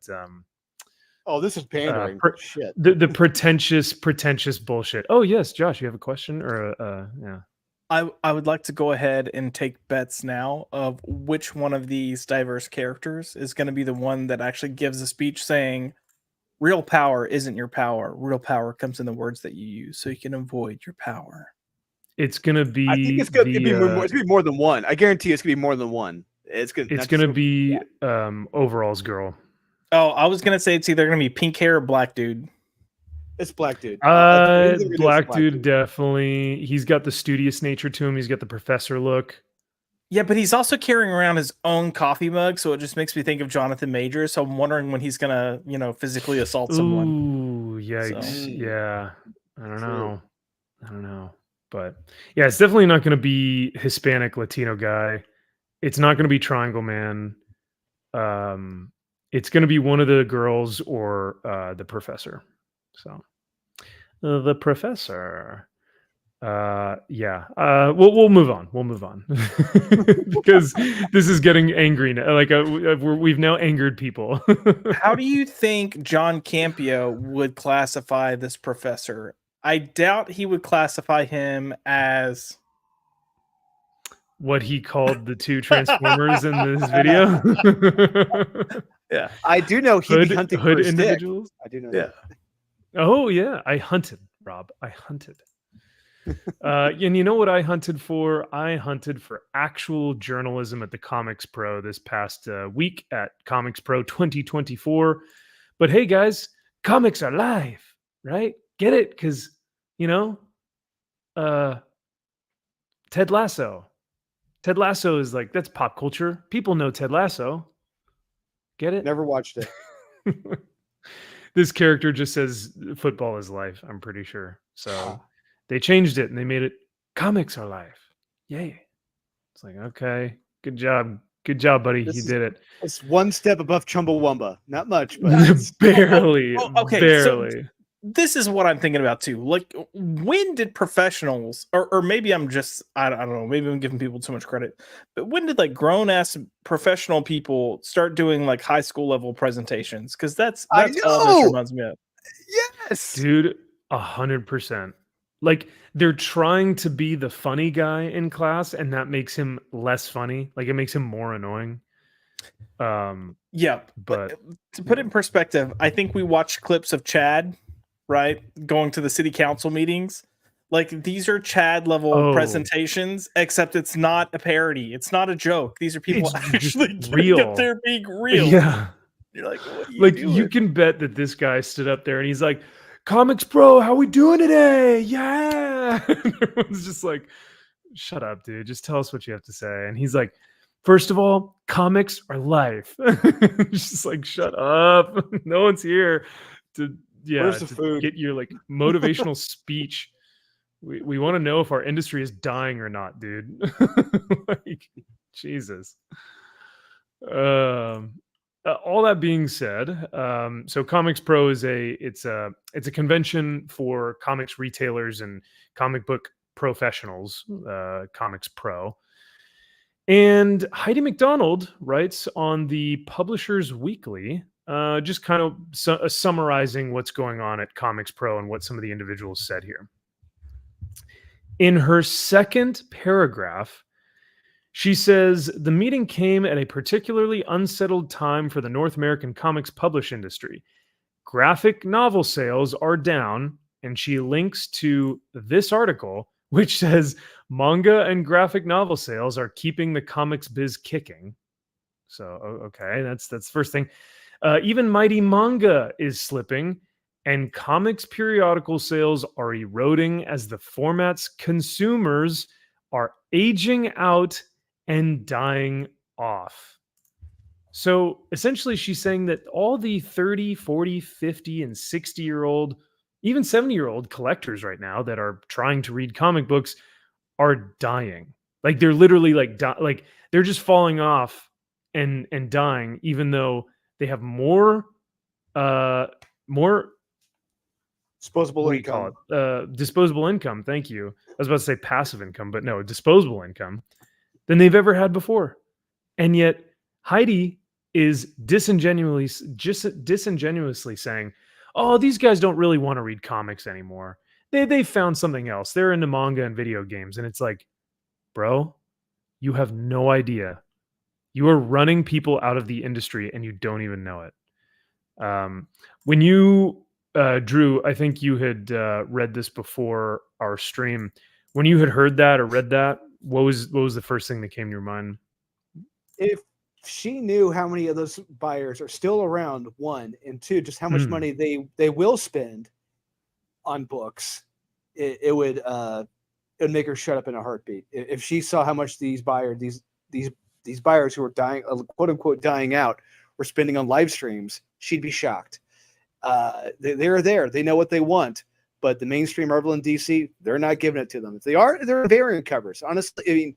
Oh, this is pandering. Shit. the pretentious bullshit. Oh yes, Josh, you have a question or yeah. I would like to go ahead and take bets now of which one of these diverse characters is going to be the one that actually gives a speech saying, real power isn't your power. Real power comes in the words that you use, so you can avoid your power. It's gonna be. I think it's gonna be more than one. I guarantee it's gonna be more than one. It's gonna be overalls girl. Oh, I was gonna say it's either gonna be pink hair or black dude. It's black dude. Black dude, definitely. He's got the studious nature to him. He's got the professor look. Yeah, but he's also carrying around his own coffee mug, so it just makes me think of Jonathan Majors. So I'm wondering when he's gonna, physically assault someone. Ooh, yikes! So. Yeah, I don't know, but yeah, it's definitely not going to be Hispanic Latino guy. It's not going to be Triangle Man. It's going to be one of the girls or the professor. So the professor. We'll move on. We'll move on because this is getting angry now. Like we've now angered people. How do you think John Campio would classify this professor? I doubt he would classify him as what he called the two Transformers in this video. Yeah, I do know he'd be hunting hood for individuals. Stick. I do know that. Oh yeah, I hunted, Rob. I hunted. And you know what I hunted for? I hunted for actual journalism at the Comics Pro this past week at Comics Pro 2024. But hey, guys, comics are live, right? Get it? Because, Ted Lasso. Ted Lasso is like, that's pop culture. People know Ted Lasso. Get it? Never watched it. This character just says football is life, I'm pretty sure. So they changed it and they made it comics are life. Yay. It's like, okay, good job. Good job, buddy. You did it. It's one step above Chumbawamba. Not much, but barely. Okay, barely. So this is what I'm thinking about too. Like, when did professionals, or maybe I'm just, I don't know, maybe I'm giving people too much credit, but when did like grown ass professional people start doing like high school level presentations? Because that's all this reminds me of. Yes, dude, 100%. Like, they're trying to be the funny guy in class, and that makes him less funny. Like, it makes him more annoying. Yeah, but to put it in perspective, I think we watched clips of Chad, right, going to the city council meetings. Like, these are Chad level presentations, except it's not a parody. It's not a joke. These are people actually getting up there being real. Yeah. You're like, what are you doing? You can bet that this guy stood up there and he's like, Comics Pro, how we doing today? Yeah. Everyone's just like, shut up, dude. Just tell us what you have to say. And he's like, first of all, comics are life. Just like, shut up. No one's here to get your like motivational speech. We want to know if our industry is dying or not, dude. Like, Jesus. All that being said, so Comics Pro is it's a convention for comics retailers and comic book professionals. Comics Pro, and Heidi McDonald writes on the Publishers Weekly, just kind of summarizing what's going on at Comics Pro and what some of the individuals said here. In her second paragraph, she says, the meeting came at a particularly unsettled time for the North American comics publish industry. Graphic novel sales are down, and she links to this article, which says manga and graphic novel sales are keeping the comics biz kicking. So, okay, that's the first thing. Even mighty manga is slipping, and comics periodical sales are eroding as the format's consumers are aging out and dying off. So essentially she's saying that all the 30, 40, 50, and 60-year-old, even 70-year-old collectors right now that are trying to read comic books are dying. Like, they're literally like they're just falling off and dying, even though they have more disposable income. Disposable income. Thank you. I was about to say passive income, but no, disposable income than they've ever had before. And yet Heidi is disingenuously saying, "Oh, these guys don't really want to read comics anymore. They found something else. They're into manga and video games." And it's like, bro, you have no idea. You are running people out of the industry and you don't even know it. When you Drew, I think you had read this before our stream. When you had heard that or read that, what was the first thing that came to your mind? If she knew how many of those buyers are still around, one, and two, just how much money they will spend on books, it would make her shut up in a heartbeat. If she saw how much these buyers who are dying, quote unquote, dying out, were spending on live streams, she'd be shocked. They're there. They know what they want, but the mainstream Marvel and DC, they're not giving it to them. If they are, they're variant covers. Honestly, I mean,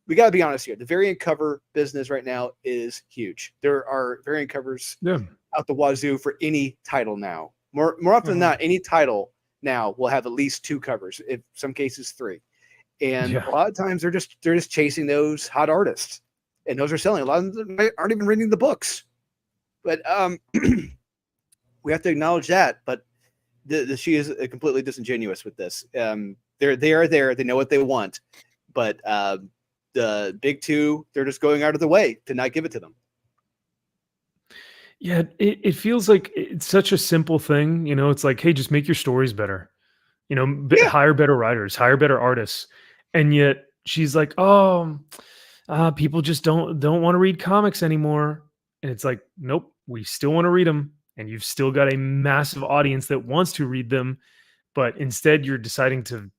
we got to be honest here. The variant cover business right now is huge. There are variant covers out the wazoo for any title now. More often than not, any title now will have at least 2 covers, in some cases 3. And a lot of times they're just chasing those hot artists, and those are selling. A lot of them aren't even reading the books. But we have to acknowledge that. But she is completely disingenuous with this. They are there. They know what they want, but the big 2, they're just going out of the way to not give it to them. Yeah, it feels like it's such a simple thing. You know, it's like, hey, just make your stories better. You know, hire better writers, hire better artists. And yet she's like, oh, people just don't want to read comics anymore. And it's like, nope, we still want to read them. And you've still got a massive audience that wants to read them. But instead, you're deciding to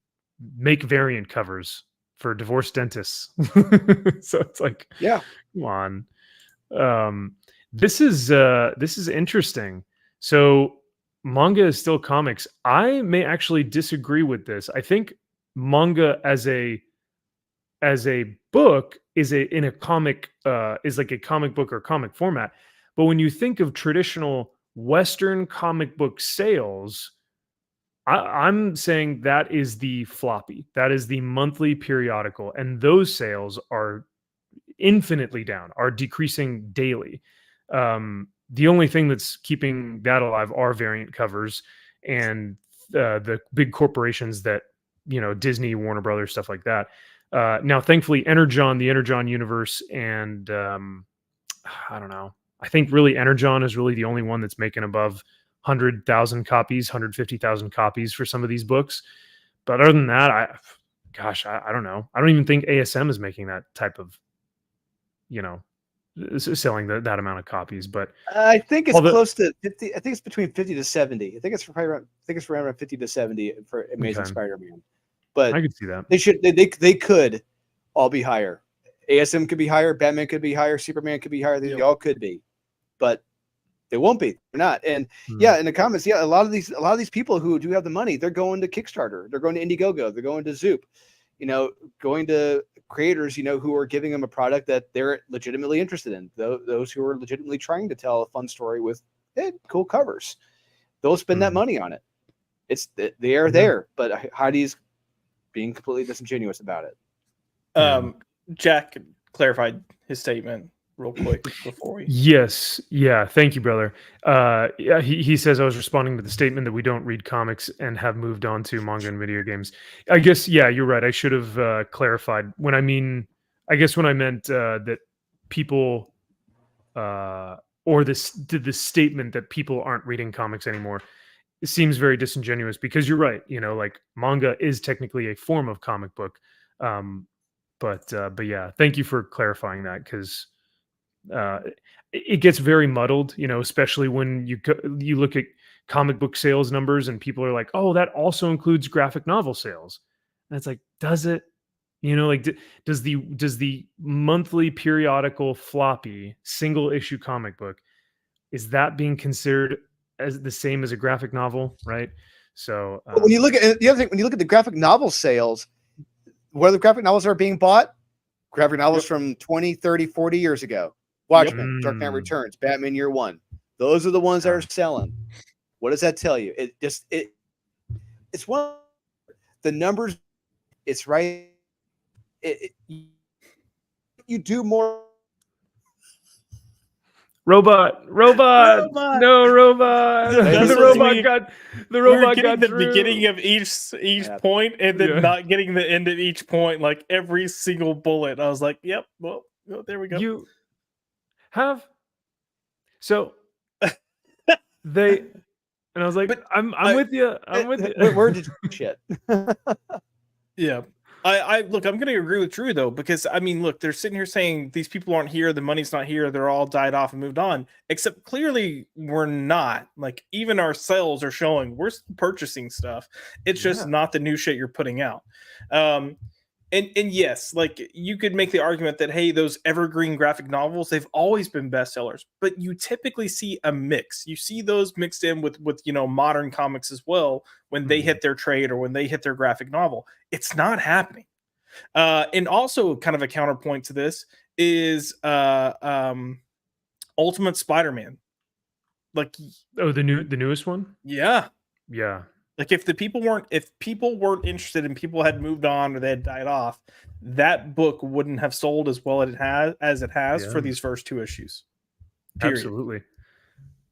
make variant covers for divorced dentists. So it's like, come on. This is interesting. So manga is still comics. I may actually disagree with this. I think manga as a book is like a comic book or comic format. But when you think of traditional Western comic book sales, I'm saying that is the floppy. That is the monthly periodical. And those sales are infinitely down, are decreasing daily. The only thing that's keeping that alive are variant covers and the big corporations that, you know, Disney, Warner Brothers, stuff like that. Now, thankfully, the Energon universe, and I don't know. I think really Energon is really the only one that's making above 100,000 copies, 150,000 copies for some of these books. But other than that, I don't know. I don't even think ASM is making that type of, you know, selling that amount of copies. But I think it's close to 50. I think it's between 50 to 70. I think it's around 50 to 70 for Amazing Spider-Man. But I could see that. They could all be higher. ASM could be higher. Batman could be higher. Superman could be higher. They all could be, but they won't be. They're not. And in the comments, a lot of these people who do have the money, they're going to Kickstarter. They're going to Indiegogo. They're going to Zoop. You know, going to creators, you know, who are giving them a product that they're legitimately interested in. Those who are legitimately trying to tell a fun story with cool covers. They'll spend that money on it. They are there, but Heidi's being completely disingenuous about it. Jack clarified his statement real quick before we. Yes. Yeah. Thank you, brother. He says I was responding to the statement that we don't read comics and have moved on to manga and video games. I guess, you're right. I should have clarified when I meant that people, or the statement that people aren't reading comics anymore. It seems very disingenuous because you're right. You know, like manga is technically a form of comic book. But yeah, thank you for clarifying that, because it gets very muddled, you know, especially when you look at comic book sales numbers and people are like, oh, that also includes graphic novel sales. And it's like, does it? You know, like does the monthly periodical floppy single issue comic book, is that being considered as the same as a graphic novel, right? So when you look at the other thing, when you look at the graphic novel sales, where the graphic novels are being bought, graphic novels from 20, 30, 40 years ago. Watchmen, Dark Knight Returns, Batman Year One. Those are the ones that are selling. What does that tell you? It's one, the numbers. It's right. You do more Robot, Robot! no robot. That's the what robot we- got the We were robot getting got the through. beginning of each Yeah. point, and then Yeah. not getting the end of each point. Like every single bullet, I was like, "Yep, well, there we go." You have so they, and I was like, But I'm I- with you. I'm with you. Where did shit? Yeah. I look, I'm gonna agree with Drew though, because I mean, look, they're sitting here saying these people aren't here, the money's not here, they're all died off and moved on. Except clearly we're not. Like even our sales are showing we're purchasing stuff. It's just Yeah. not the new shit you're putting out. And yes, like you could make the argument that hey, those evergreen graphic novels, they've always been bestsellers, but you typically see a mix. You see those mixed in with modern comics as well when they hit their trade or when they hit their graphic novel. It's not happening. And also kind of a counterpoint to this is Ultimate Spider-Man. Like the newest one? yeah. Yeah. Like if people weren't interested and people had moved on or they had died off, that book wouldn't have sold as well as it has for Yeah. these first 2 issues. Period. Absolutely.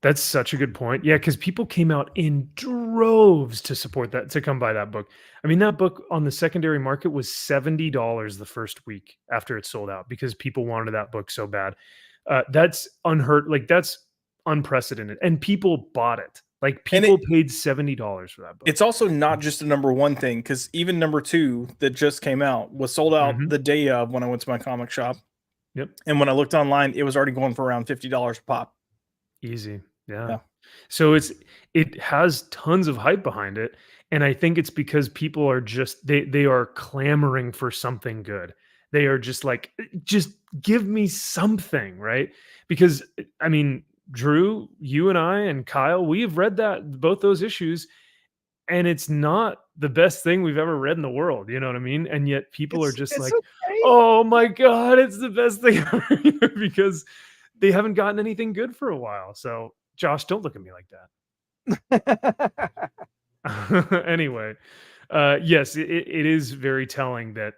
That's such a good point. Yeah, because people came out in droves to support that, to come buy that book. I mean, that book on the secondary market was $70 the first week after it sold out because people wanted that book so bad. That's unheard, like that's unprecedented. And people bought it. Like people paid $70 for that book. It's also not just a number 1 thing, because even number 2 that just came out was sold out the day of when I went to my comic shop. Yep. And when I looked online, it was already going for around $50 a pop. Easy. Yeah. Yeah. So it has tons of hype behind it. And I think it's because people are just they are clamoring for something good. They are just like, just give me something, right? Because I mean, Drew, you and I and Kyle, we have read both those issues, and it's not the best thing we've ever read in the world. You know what I mean? And yet people are just like, okay. oh my God, it's the best thing ever, because they haven't gotten anything good for a while. So Josh, don't look at me like that. Anyway, yes, it is very telling that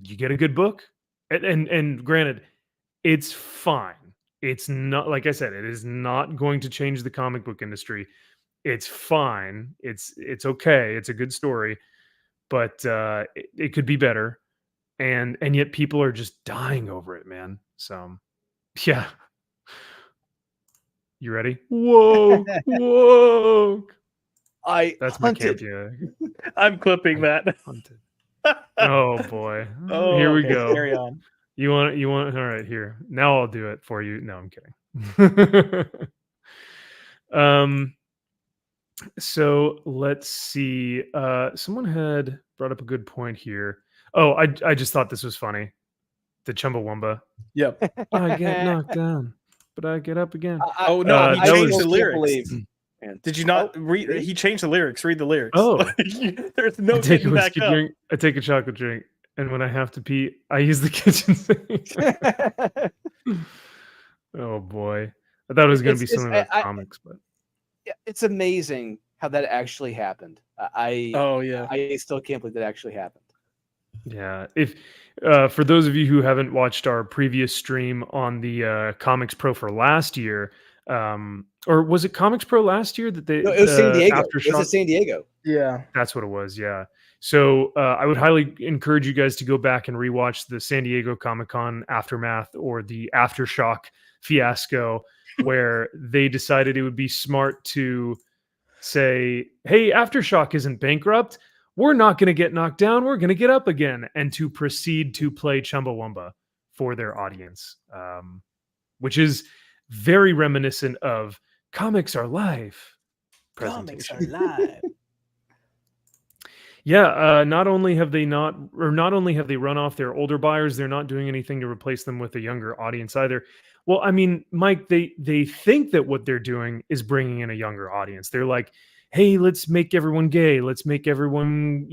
you get a good book, and granted, it's fine. It's not, like I said, it is not going to change the comic book industry. It's fine. It's okay. It's a good story, but it could be better, and yet people are just dying over it, man. So yeah. You ready? Whoa, whoa. That's my hunted. camp. I'm clipping that. Hunted. Oh boy. Oh, Here we okay, go. Carry on. You want all right, here. Now I'll do it for you. No, I'm kidding. So let's see. Someone had brought up a good point here. Oh, I just thought this was funny. The Chumbawamba. Yep. I get knocked down, but I get up again. Oh no, he that changed was- the lyrics. Man. Did you not read? really? He changed the lyrics. Read the lyrics. Oh. There's no I take a getting back whiskey up. drink. I take a chocolate drink, and when I have to pee, I use the kitchen sink. Oh boy, I thought it was going to be It's- something it's- about comics, but Yeah, it's amazing how that actually happened. Oh yeah. I still can't believe that actually happened. yeah. If for those of you who haven't watched our previous stream on the Comics Pro for last year, or was it Comics Pro last year that they? No, it was San Diego. It Aftershock? was at San Diego. Yeah. That's what it was. Yeah. So I would highly encourage you guys to go back and rewatch the San Diego Comic-Con aftermath, or the Aftershock fiasco, where they decided it would be smart to say, hey, Aftershock isn't bankrupt. We're not going to get knocked down. We're going to get up again, and to proceed to play Chumbawamba for their audience, which is very reminiscent of Comics Are Live Comics presentation. are live. Yeah, not only have they run off their older buyers, they're not doing anything to replace them with a younger audience either. Well, I mean, Mike, they think that what they're doing is bringing in a younger audience. They're like, hey, let's make everyone gay. Let's make everyone,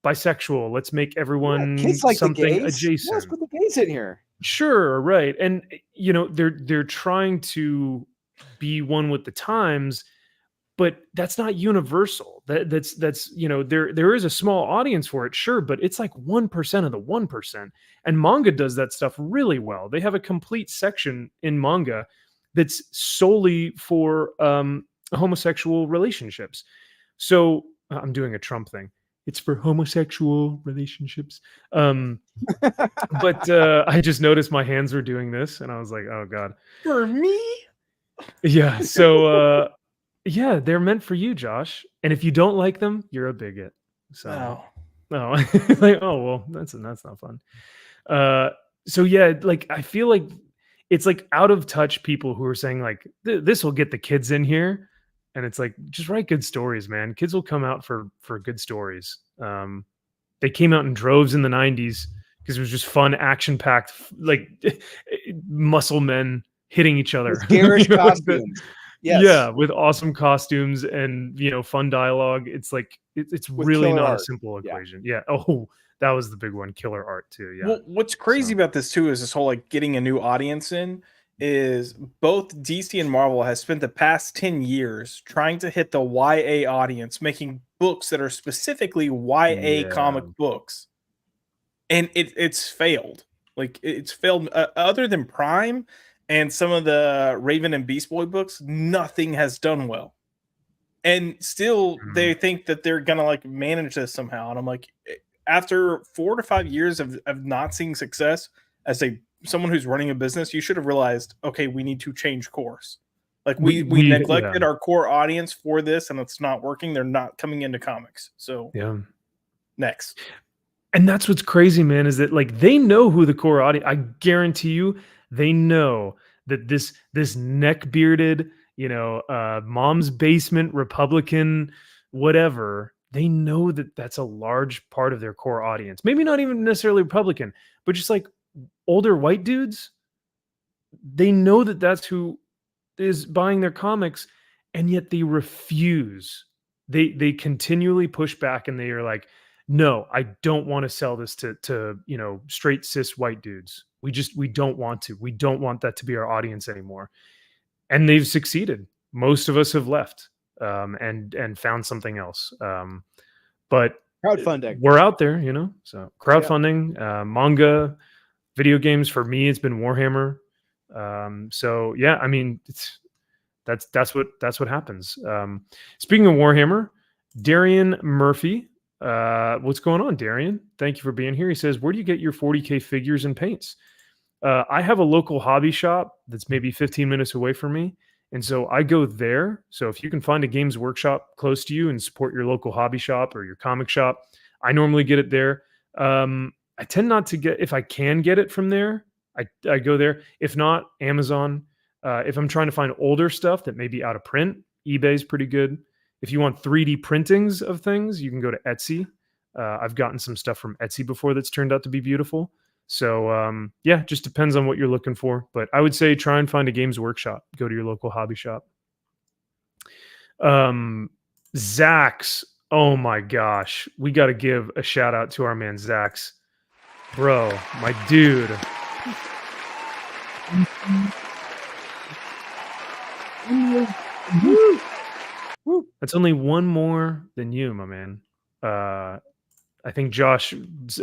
bisexual. Let's make everyone Kids like something the gays. adjacent. Let's put the gays in here. Sure, right. And they're trying to be one with the times, but that's not universal. That's there is a small audience for it, sure, but it's like 1% of the 1%. And manga does that stuff really well. They have a complete section in manga that's solely for homosexual relationships. So I'm doing a Trump thing. It's for homosexual relationships. But I just noticed my hands were doing this, and I was like, oh God. For me? Yeah. So yeah, they're meant for you, Josh. And if you don't like them, you're a bigot. So no. Like, oh well, that's not fun. So yeah, like I feel like it's like out of touch people who are saying like this will get the kids in here. And it's like, just write good stories, man. Kids will come out for good stories. They came out in droves in the 90s because it was just fun, action-packed, like muscle men hitting each other. Garish costumes. Yes. Yeah, with awesome costumes and fun dialogue. It's like it's really not art. A simple equation. Yeah. Oh, that was the big one. Killer art too. Yeah. Well, what's crazy about this too is this whole like getting a new audience in. Is both DC and Marvel has spent the past 10 years trying to hit the YA audience, making books that are specifically YA comic books, and it's failed. Like it's failed. Other than Prime and some of the Raven and Beast Boy books, nothing has done well. And still, they think that they're gonna like manage this somehow. And I'm like, after 4 to 5 years of not seeing success as someone who's running a business, you should have realized, okay, we need to change course. Like we neglected our core audience for this, and it's not working. They're not coming into comics. So yeah, next. And that's what's crazy, man, is that like they know who the core audience. I guarantee you, they know that this neck bearded, mom's basement Republican, whatever. They know that that's a large part of their core audience. Maybe not even necessarily Republican, but just like older white dudes. They know that that's who is buying their comics, and yet they refuse. They continually push back, and they are like, no, I don't want to sell this to straight cis white dudes. We don't want to. We don't want that to be our audience anymore. And they've succeeded. Most of us have left and found something else. But crowdfunding. We're out there, So crowdfunding, manga, video games. For me, it's been Warhammer. So yeah, I mean, that's what happens. Speaking of Warhammer, Darian Murphy, what's going on, Darian? Thank you for being here. He says, where do you get your 40K figures and paints? I have a local hobby shop that's maybe 15 minutes away from me. And so I go there. So if you can find a Games Workshop close to you and support your local hobby shop or your comic shop, I normally get it there. I tend not to get, if I can get it from there, I go there. If not, Amazon. If I'm trying to find older stuff that may be out of print, eBay's pretty good. If you want 3D printings of things, you can go to Etsy. I've gotten some stuff from Etsy before that's turned out to be beautiful. So yeah, just depends on what you're looking for. But I would say try and find a Games Workshop. Go to your local hobby shop. Zaxx. Oh my gosh. We got to give a shout out to our man Zaxx. Bro, my dude. That's only one more than you, my man. I think Josh's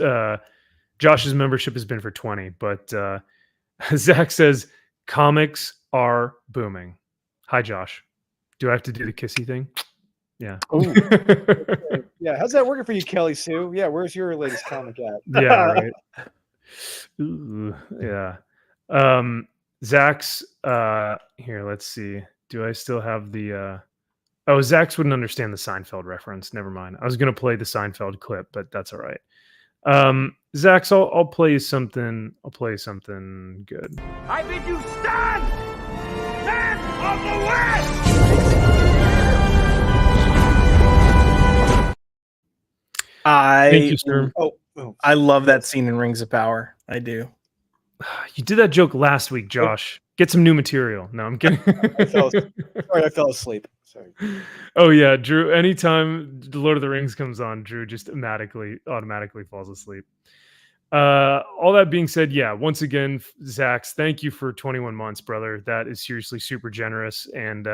membership has been for 20, but Zach says comics are booming. Hi, Josh. Do I have to do the kissy thing? Yeah. Yeah. How's that working for you, Kelly Sue? Yeah. Where's your latest comic at? Yeah. Right. Ooh, yeah. Zaxx. Here, let's see. Do I still have the? Oh, Zaxx wouldn't understand the Seinfeld reference. Never mind. I was gonna play the Seinfeld clip, but that's all right. Zaxx, I'll play you something. I'll play you something good. I bid you stand! Stand of the West! Thank you, sir. I love that scene in Rings of Power. I do. You did that joke last week, Josh. Get some new material. No, I'm kidding. I fell asleep. Sorry. Oh yeah, Drew. Anytime the Lord of the Rings comes on, Drew just automatically falls asleep. All that being said, yeah. Once again, Zaxx, thank you for 21 months, brother. That is seriously super generous. And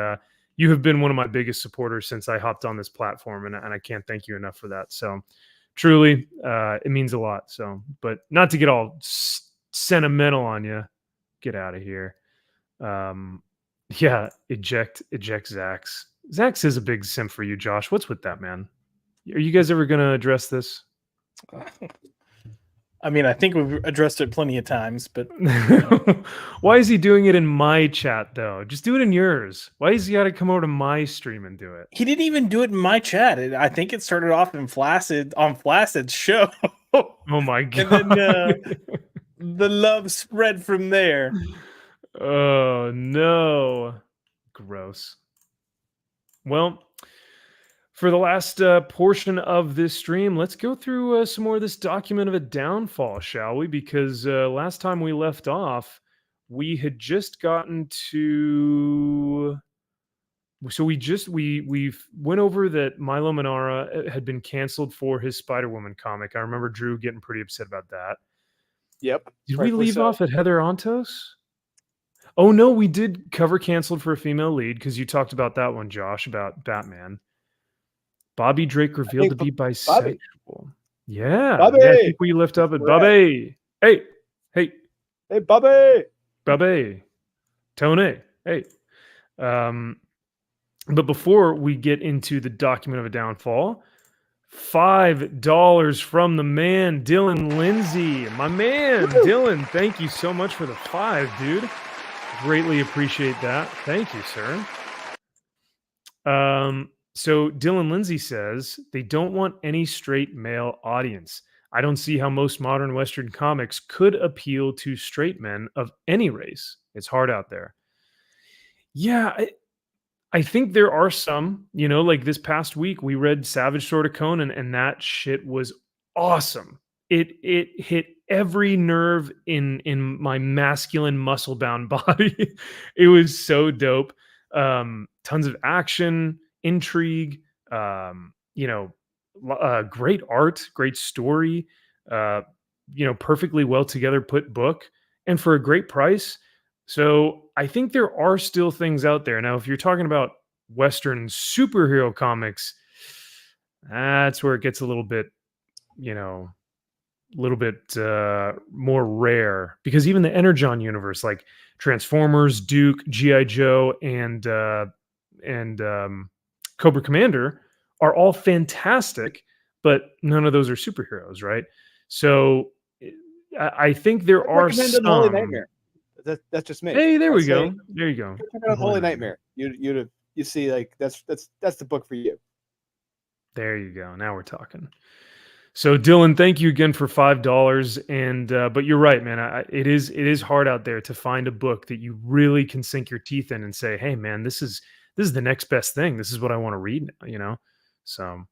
you have been one of my biggest supporters since I hopped on this platform, and I can't thank you enough for that. So truly, it means a lot. So, but not to get all sentimental on you, get out of here. Yeah, eject Zaxx. Zaxx is a big simp for you, Josh. What's with that, man? Are you guys ever going to address this? I mean, I think we've addressed it plenty of times, but why is he doing it in my chat though? Just do it in yours. Why has he got to come over to my stream and do it? he didn't even do it in my chat. I think it started off in Flaccid's show. Oh my god! And then the love spread from there. Oh no, gross. Well, for the last portion of this stream, let's go through some more of this document of a downfall, shall we? Because last time we left off, we had just gotten to. So we went over that Milo Manara had been canceled for his Spider-Woman comic. I remember Drew getting pretty upset about that. Yep. Did we leave off at Heather Antos? Oh no, we did cover canceled for a female lead because you talked about that one, Josh, about Batman. Bobby Drake revealed to be bisexual. Yeah. Bobby! Yeah, I think we lift up at Bobby. Hey, Bobby. Bobby. Tony. Hey. But before we get into the document of a downfall, $5 from the man, Dylan Lindsay. My man, Dylan, thank you so much for the 5, dude. Greatly appreciate that. Thank you, sir. So Dylan Lindsay says they don't want any straight male audience. I don't see how most modern Western comics could appeal to straight men of any race. It's hard out there. Yeah, I think there are some, like this past week, we read Savage Sword of Conan, and that shit was awesome. It hit every nerve in my masculine muscle-bound body. It was so dope. Tons of action, intrigue, great art, great story, perfectly well together put book, and for a great price. So I think there are still things out there. Now, if you're talking about Western superhero comics, that's where it gets a little bit, more rare, because even the Energon universe, like Transformers, Duke, G.I. Joe, and Cobra Commander, are all fantastic, but none of those are superheroes, right? So I think there are some. Holy Nightmare. That's just me. Hey, there we go. There you go. Holy Nightmare. You see, like that's the book for you. There you go. Now we're talking. So Dylan, thank you again for $5. And but you're right, man. It is hard out there to find a book that you really can sink your teeth in and say, hey, man, this is the next best thing. This is what I want to read now, So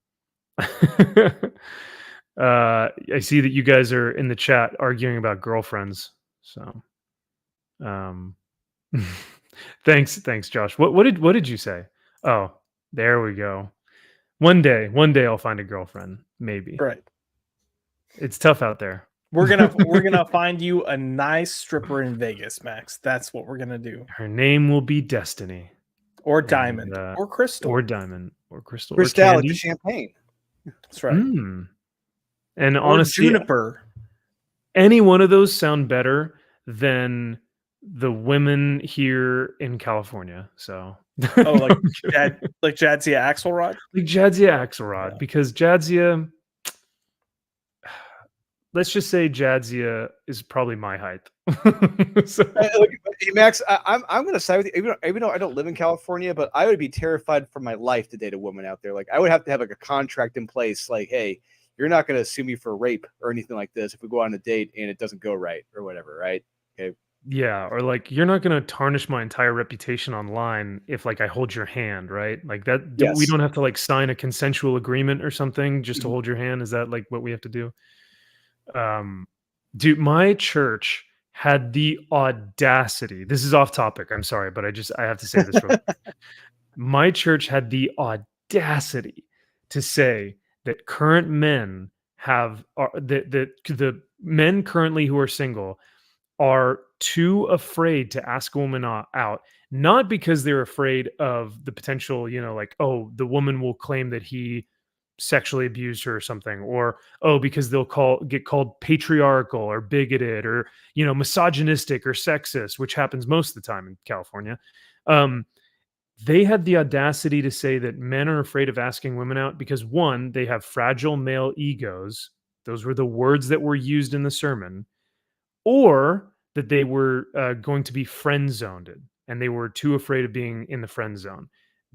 I see that you guys are in the chat arguing about girlfriends. So thanks, Josh. What did you say? Oh, there we go. One day I'll find a girlfriend, maybe. Right. It's tough out there. We're gonna find you a nice stripper in Vegas, Max. That's what we're gonna do. Her name will be Destiny, or Diamond, or Crystal, or Diamond, or Crystal, Crystal, or like the champagne. That's right. And or honestly, Juniper. Any one of those sound better than the women here in California. So, like Jadzia Axelrod, like Jadzia Axelrod, Yeah. Because Jadzia. Let's just say Jadzia is probably my height. So. Hey, Max, I'm going to side with you. Even though I don't live in California, but I would be terrified for my life to date a woman out there. Like, I would have to have like a contract in place. Like, hey, you're not going to sue me for rape or anything like this if we go on a date and it doesn't go right or whatever, right? Okay. Yeah, or like you're not going to tarnish my entire reputation online if like I hold your hand, right? Like that. Yes. We don't have to like sign a consensual agreement or something just to hold your hand. Is that like what we have to do? Dude, my church had the audacity. This is off topic. I'm sorry, but I have to say this real quick. My church had the audacity to say that current men have the men currently who are single are too afraid to ask a woman out, not because they're afraid of the potential, like, oh, the woman will claim that he sexually abused her or something, or oh, because they'll get called patriarchal or bigoted or misogynistic or sexist, which happens most of the time in California. They had the audacity to say that men are afraid of asking women out because, one, they have fragile male egos. Those were the words that were used in the sermon. Or that they were going to be friend zoned, and they were too afraid of being in the friend zone.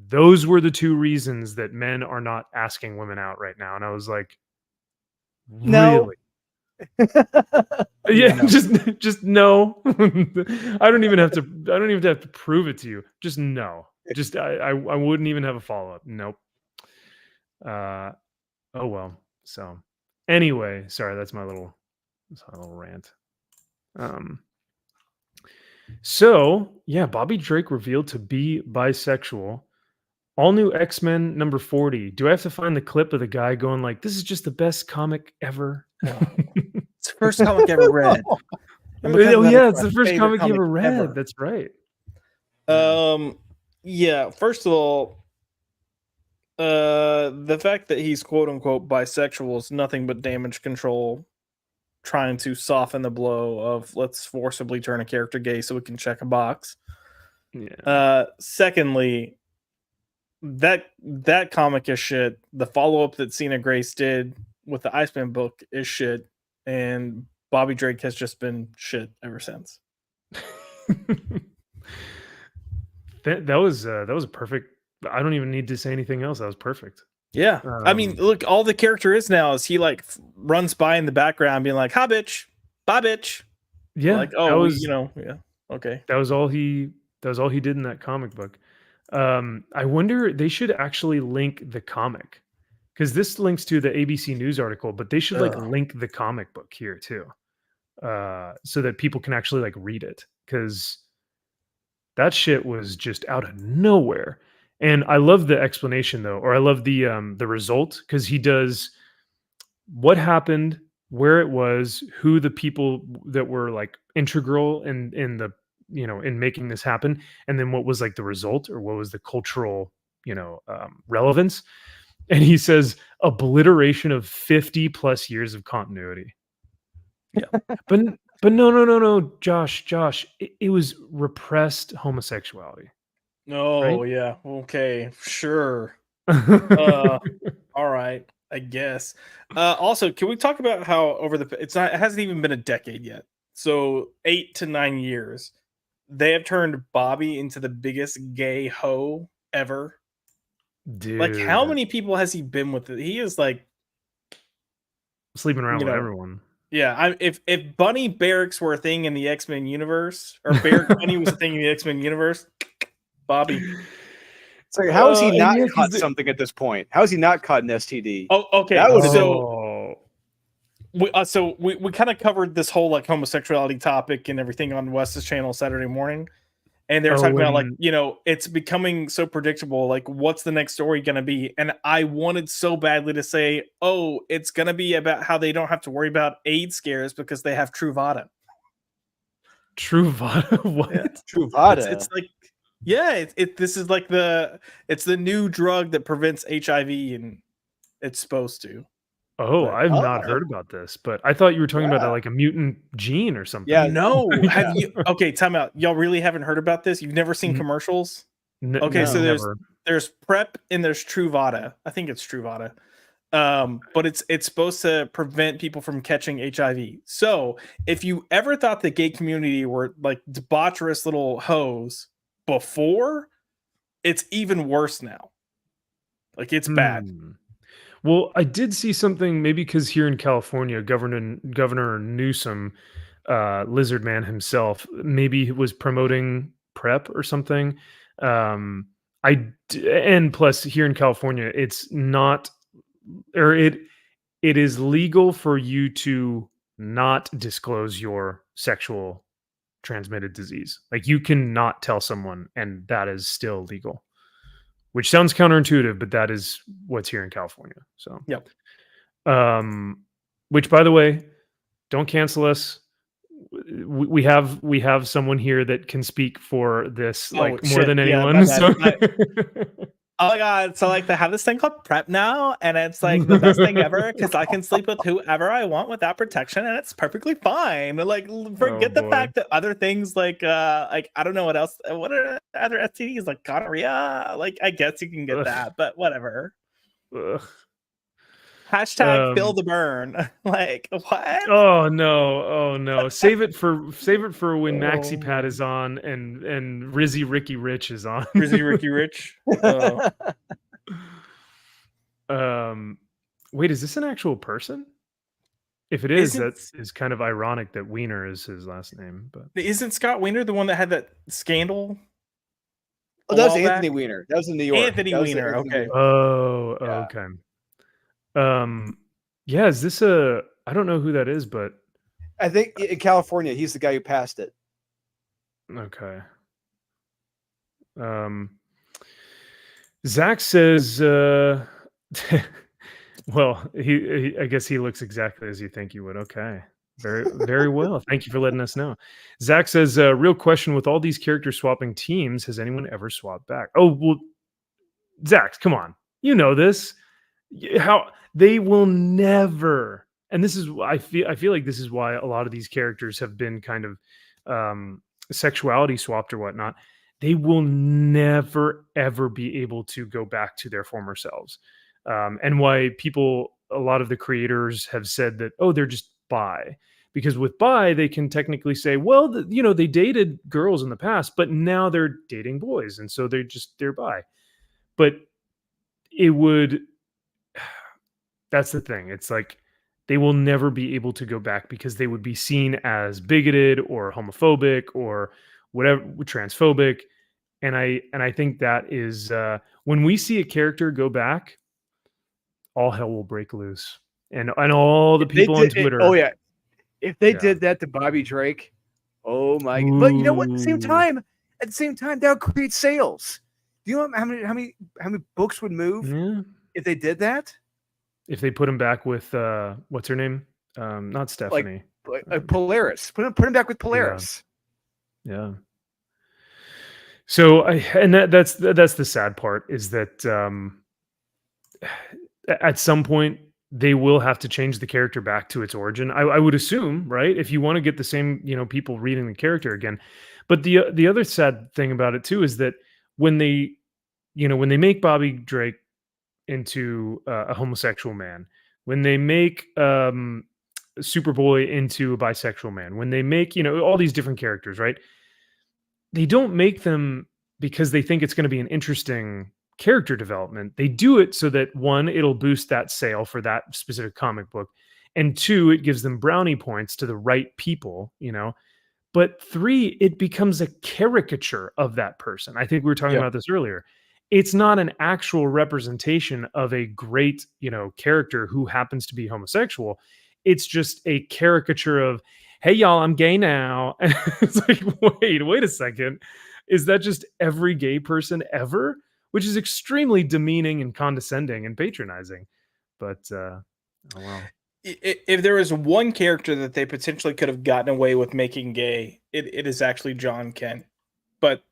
Those were the two reasons that men are not asking women out right now. And I was like, No. really? Yeah, no. just no. I don't even have to prove it to you. Just no. Just I wouldn't even have a follow-up. Nope. Oh well. So anyway, sorry, that's my little rant. So yeah, Bobby Drake revealed to be bisexual. All new X-Men number 40. Do I have to find the clip of the guy going like, "This is just the best comic ever"? It's the first comic ever read. Oh yeah, it's the first comic you ever read. Ever. That's right. Yeah. First of all, the fact that he's quote unquote bisexual is nothing but damage control, trying to soften the blow of let's forcibly turn a character gay so we can check a box. Yeah. Secondly, that comic is shit. The follow-up that Cena Grace did with the Iceman book is shit, and Bobby Drake has just been shit ever since. that was a perfect. I don't even need to say anything else. That was perfect. Yeah. I mean, look, all the character is now is he like runs by in the background being like, "Hi bitch, bye bitch." Yeah. Like, oh, yeah. Okay. That was all he did in that comic book. I wonder, they should actually link the comic, because this links to the ABC News article, but they should like link the comic book here too, so that people can actually like read it, because that shit was just out of nowhere. And I love the explanation though, or I love the result, because he does what happened, where it was, who the people that were like integral in the in making this happen, and then what was like the result, or what was the cultural relevance. And he says obliteration of 50 plus years of continuity. Yeah. But no, Josh, it was repressed homosexuality. No, right? Yeah, okay, sure. All right, I guess. Also, can we talk about how it hasn't even been a decade yet, so 8 to 9 years, they have turned Bobby into the biggest gay hoe ever. Dude, like, how many people has he been with? He is like sleeping around with everyone. Yeah, if Bunny Barracks were a thing in the X-Men universe, or Bunny was a thing in the X-Men universe, Bobby. It's like, how is he not caught something at this point? How is he not caught an STD? Oh, okay. That was so we kind of covered this whole like homosexuality topic and everything on Wes's channel Saturday morning, and they were talking about like it's becoming so predictable. Like, what's the next story going to be? And I wanted so badly to say, oh, it's going to be about how they don't have to worry about AIDS scares because they have Truvada. Truvada? What? Yeah. Truvada? It's like, yeah, this is like it's the new drug that prevents HIV, and it's supposed to. Oh, I've not heard about this, but I thought you were talking about like a mutant gene or something. Yeah, no. Have you? Okay, time out. Y'all really haven't heard about this? You've never seen commercials? Okay, so there's PrEP and there's Truvada. I think it's Truvada. But it's supposed to prevent people from catching HIV. So if you ever thought the gay community were like debaucherous little hoes before, it's even worse now. Like, it's bad. Well, I did see something, maybe because here in California, Governor Newsom, Lizard Man himself, maybe he was promoting PrEP or something. And plus here in California, it's not, or it is legal for you to not disclose your sexual transmitted disease. Like, you cannot tell someone, and that is still legal. Which sounds counterintuitive, but that is what's here in California. So, yep. Which, by the way, don't cancel us. we have someone here that can speak for this like more shit. than Yeah, anyone. my So. bad. Oh my god! So like they have this thing called prep now, and it's like the best thing ever because I can sleep with whoever I want without protection, and it's perfectly fine. Like forget the boy. fact that other things like I don't know what else. What are other STDs like gonorrhea? Like I guess you can get that, but whatever. Ugh. Hashtag feel the burn. Like what? Oh no! Save it for when Maxi Pad Oh. is on and Rizzy Ricky Rich is on. Rizzy Ricky Rich. Wait, is this an actual person? If it is, Isn't- that is kind of ironic that Wiener is his last name. But Isn't Scott Wiener the one that had that scandal? Oh, a that was while Anthony back? Weiner. That was in New York. Anthony That was Weiner, Anthony okay. Weiner. oh, Yeah. okay. Yeah, is this a? I don't know who that is, but I think in California, he's the guy who passed it. okay. Zaxx says, well, he I guess he looks exactly as you think you would. Okay. Very, very well. Thank you for letting us know. Zaxx says, real question with all these character swapping teams, has anyone ever swapped back? Oh, well, Zaxx, come on. You know this. How they will never, and this is I feel like this is why a lot of these characters have been kind of sexuality swapped or whatnot. They will never ever be able to go back to their former selves, and why a lot of the creators have said that, oh, they're just bi, because with bi they can technically say, well, they dated girls in the past, but now they're dating boys, and so they're bi. But it would. That's the thing. It's like they will never be able to go back because they would be seen as bigoted or homophobic or whatever, transphobic. And I think that is when we see a character go back, all hell will break loose. And all the people on Twitter. Oh yeah, if they Yeah. did that to Bobby Drake, oh my! But you know what? At the same time, that would create sales. Do you know how many books would move if they did that? If they put him back with what's her name? Not Stephanie. Like Polaris. Put him back with Polaris. Yeah. So that's the sad part, is that at some point they will have to change the character back to its origin. I would assume, right? If you want to get the same, people reading the character again. But the other sad thing about it too is that when they make Bobby Drake into a homosexual man, when they make Superboy into a bisexual man, when they make all these different characters, right? They don't make them because they think it's going to be an interesting character development. They do it so that, one, it'll boost that sale for that specific comic book, and two, it gives them brownie points to the right people, but three, it becomes a caricature of that person. I think we were talking about this earlier. It's not an actual representation of a great, character who happens to be homosexual. It's just a caricature of, hey, y'all, I'm gay now. And it's like, wait a second. Is that just every gay person ever? Which is extremely demeaning and condescending and patronizing. But, oh, wow. If there was one character that they potentially could have gotten away with making gay, it is actually John Kent. But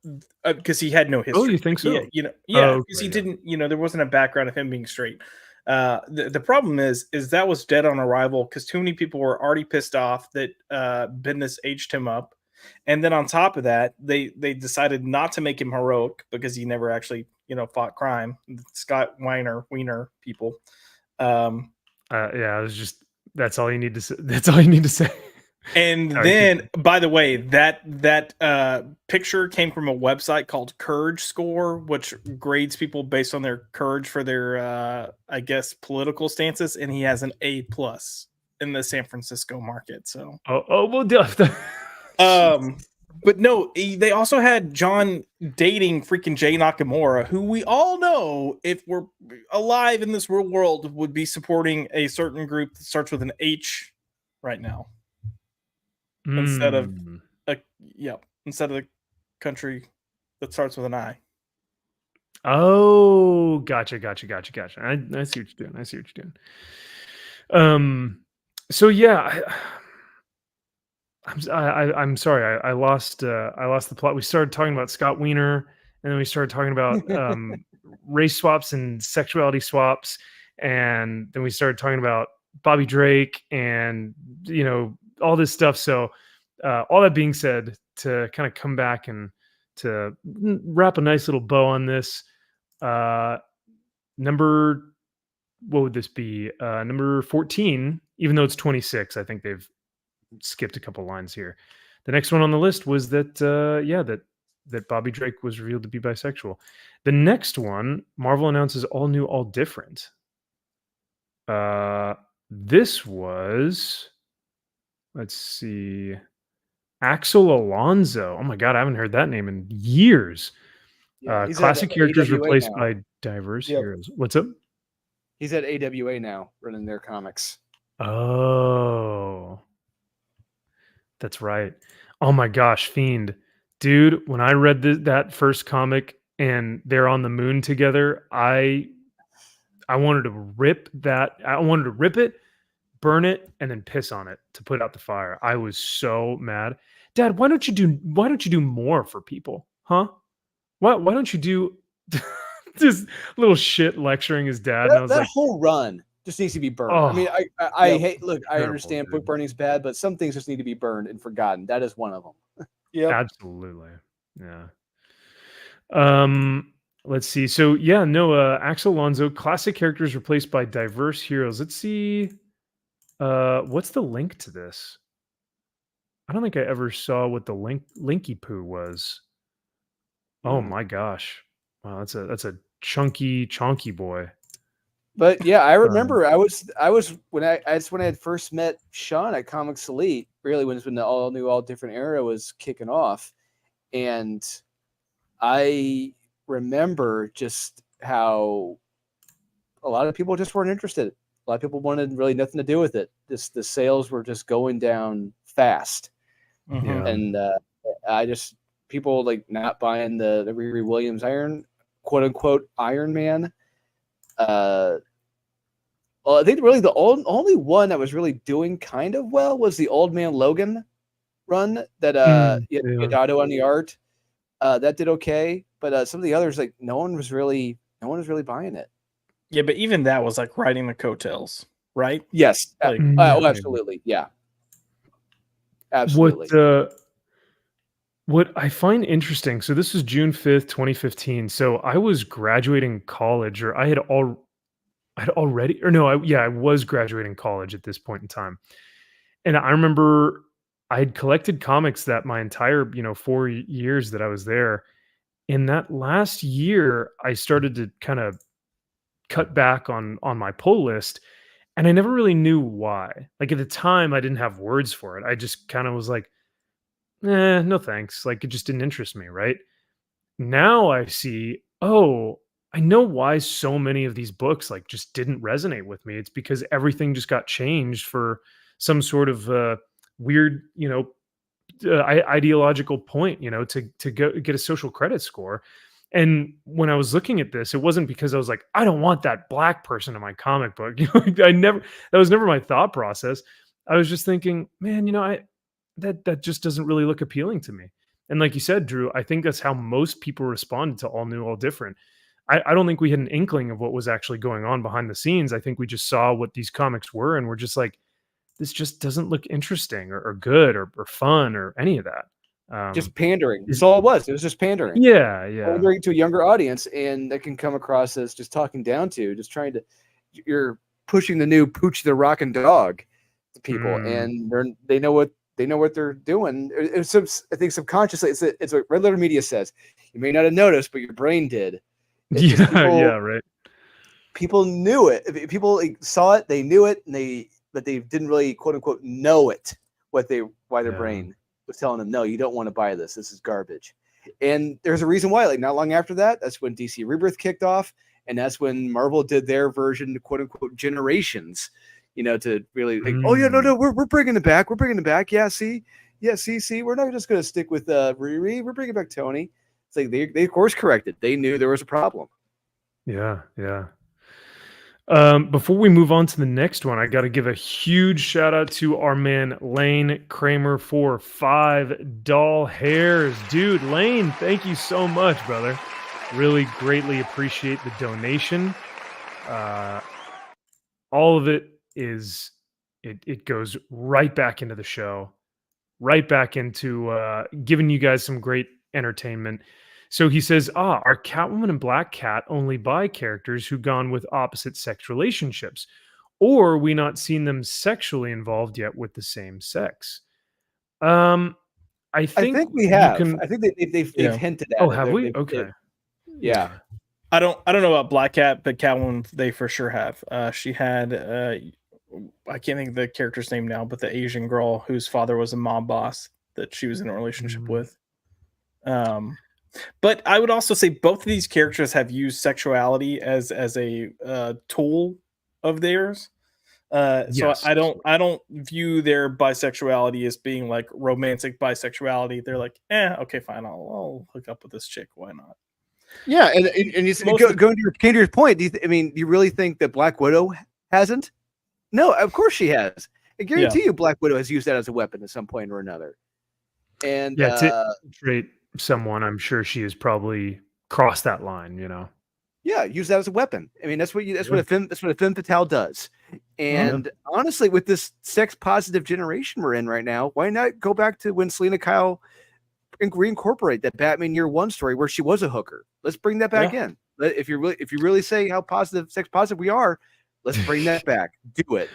because he had no history. Oh, you think so? Because he didn't, there wasn't a background of him being straight. The problem is that was dead on arrival because too many people were already pissed off that Bendis aged him up. And then on top of that, they decided not to make him heroic because he never actually, fought crime. Scott Wiener people. It was just, that's all you need to say. That's all you need to say. And then, by the way, that picture came from a website called Courage Score, which grades people based on their courage for their, I guess, political stances. And he has an A+ in the San Francisco market. So, but no, they also had John dating freaking Jay Nakamura, who we all know, if we're alive in this real world, would be supporting a certain group that starts with an H right now. Instead of a country that starts with an I. Oh, gotcha. I see what you're doing. So yeah, I'm sorry. I lost the plot. We started talking about Scott Wiener, and then we started talking about race swaps and sexuality swaps, and then we started talking about Bobby Drake and all this stuff. So all that being said, to kind of come back and to wrap a nice little bow on this, number what would this be? Number 14, even though it's 26, I think they've skipped a couple lines here. The next one on the list was that that Bobby Drake was revealed to be bisexual. The next one, Marvel announces all new, all different. This was, let's see, Axel Alonso. Oh my god, I haven't heard that name in years. Yeah, he's classic at characters AWA replaced now. by diverse Yep. heroes. What's up? He's at AWA now, running their comics. Oh, that's right. Oh my gosh, Fiend. Dude, when I read that first comic and they're on the moon together, I wanted to rip that. I wanted to rip it, burn it, and then piss on it to put out the fire. I was so mad. Dad, why don't you do more for people? Huh? Why don't you do this little shit lecturing his dad? And I was That like, whole run just needs to be burned. I mean, I Yep. hate. Look, I Terrible, understand dude. book burning's bad, but some things just need to be burned and forgotten. That is one of them. Yep. absolutely. Yeah. Let's see. So Axel Alonso, classic characters replaced by diverse heroes. Let's see. What's the link to this? I don't think I ever saw what the Linky Poo was. Oh my gosh. Wow, that's a chonky boy. But yeah, I remember I was when that's when I had first met Sean at Comics Elite. Really, when the all new, all different era was kicking off, and I remember just how a lot of people just weren't interested. A lot of people wanted really nothing to do with it. Just the sales were just going down fast, Mhm. and people like not buying the Riri Williams quote unquote Iron Man. Well, I think really the only one that was really doing kind of well was the Old Man Logan run that you had Diodato on the art. That did okay, but some of the others, like no one was really buying it. Yeah, but even that was like riding the coattails, right? Yes. Like, Oh, absolutely. Yeah. Absolutely. What I find interesting, so this was June 5th, 2015. So I was graduating college, or I was graduating college at this point in time. And I remember I had collected comics that my entire, 4 years that I was there. In that last year, I started to kind of cut back on my pull list, and I never really knew why. Like at the time, I didn't have words for it. I just kind of was like, no thanks. Like it just didn't interest me, right? Now I see, oh, I know why so many of these books like just didn't resonate with me. It's because everything just got changed for some sort of weird, ideological point, to go get a social credit score. And when I was looking at this, it wasn't because I was like, I don't want that black person in my comic book. That was never my thought process. I was just thinking, man, that just doesn't really look appealing to me. And like you said, Drew, I think that's how most people responded to All New, All Different. I don't think we had an inkling of what was actually going on behind the scenes. I think we just saw what these comics were, and we're just like, this just doesn't look interesting or good or fun or any of that. Just pandering. That's all it was. It was just pandering. Yeah. Pandering to a younger audience, and that can come across as just talking down to, just trying to, you're pushing the new Pooch the Rockin' Dog to people, and they know what they're doing. I think subconsciously, it's what Red Letter Media says. You may not have noticed, but your brain did. Right. People knew it. If people saw it, they knew it, but they didn't really quote unquote know it. Why their brain was telling them, no, you don't want to buy this. This is garbage. And there's a reason why. Like not long after that, that's when DC Rebirth kicked off, and that's when Marvel did their version, quote unquote, Generations. To really like, oh yeah, no, we're bringing it back. We're bringing it back. Yeah, see, we're not just going to stick with Riri. We're bringing back Tony. It's like they course corrected. They knew there was a problem. Yeah. Before we move on to the next one, I got to give a huge shout out to our man Lane Kramer for $5 hairs. Dude, Lane, thank you so much, brother. Really greatly appreciate the donation. All of it is, it goes right back into the show, right back into giving you guys some great entertainment. So he says, our Catwoman and Black Cat only buy characters who gone with opposite sex relationships, or we not seen them sexually involved yet with the same sex. I think we have. I think they've hinted at it. Oh, have we? Okay. Yeah. I don't know about Black Cat, but Catwoman they for sure have. She had I can't think of the character's name now, but the Asian girl whose father was a mob boss that she was in a relationship with. But I would also say both of these characters have used sexuality as a tool of theirs. So I don't view their bisexuality as being like romantic bisexuality. They're like, okay, fine, I'll hook up with this chick. Why not? Yeah, and you going to your point. Do you really think that Black Widow hasn't? No, of course she has. I guarantee you, Black Widow has used that as a weapon at some point or another. And to infiltrate someone, I'm sure she has probably crossed that line. Yeah, use that as a weapon. I mean, that's what a femme fatale does. And honestly, with this sex positive generation we're in right now, why not go back to when Selena Kyle reincorporate that Batman Year One story where she was a hooker? Let's bring that back in. If you really say how sex positive we are, let's bring that back. Do it.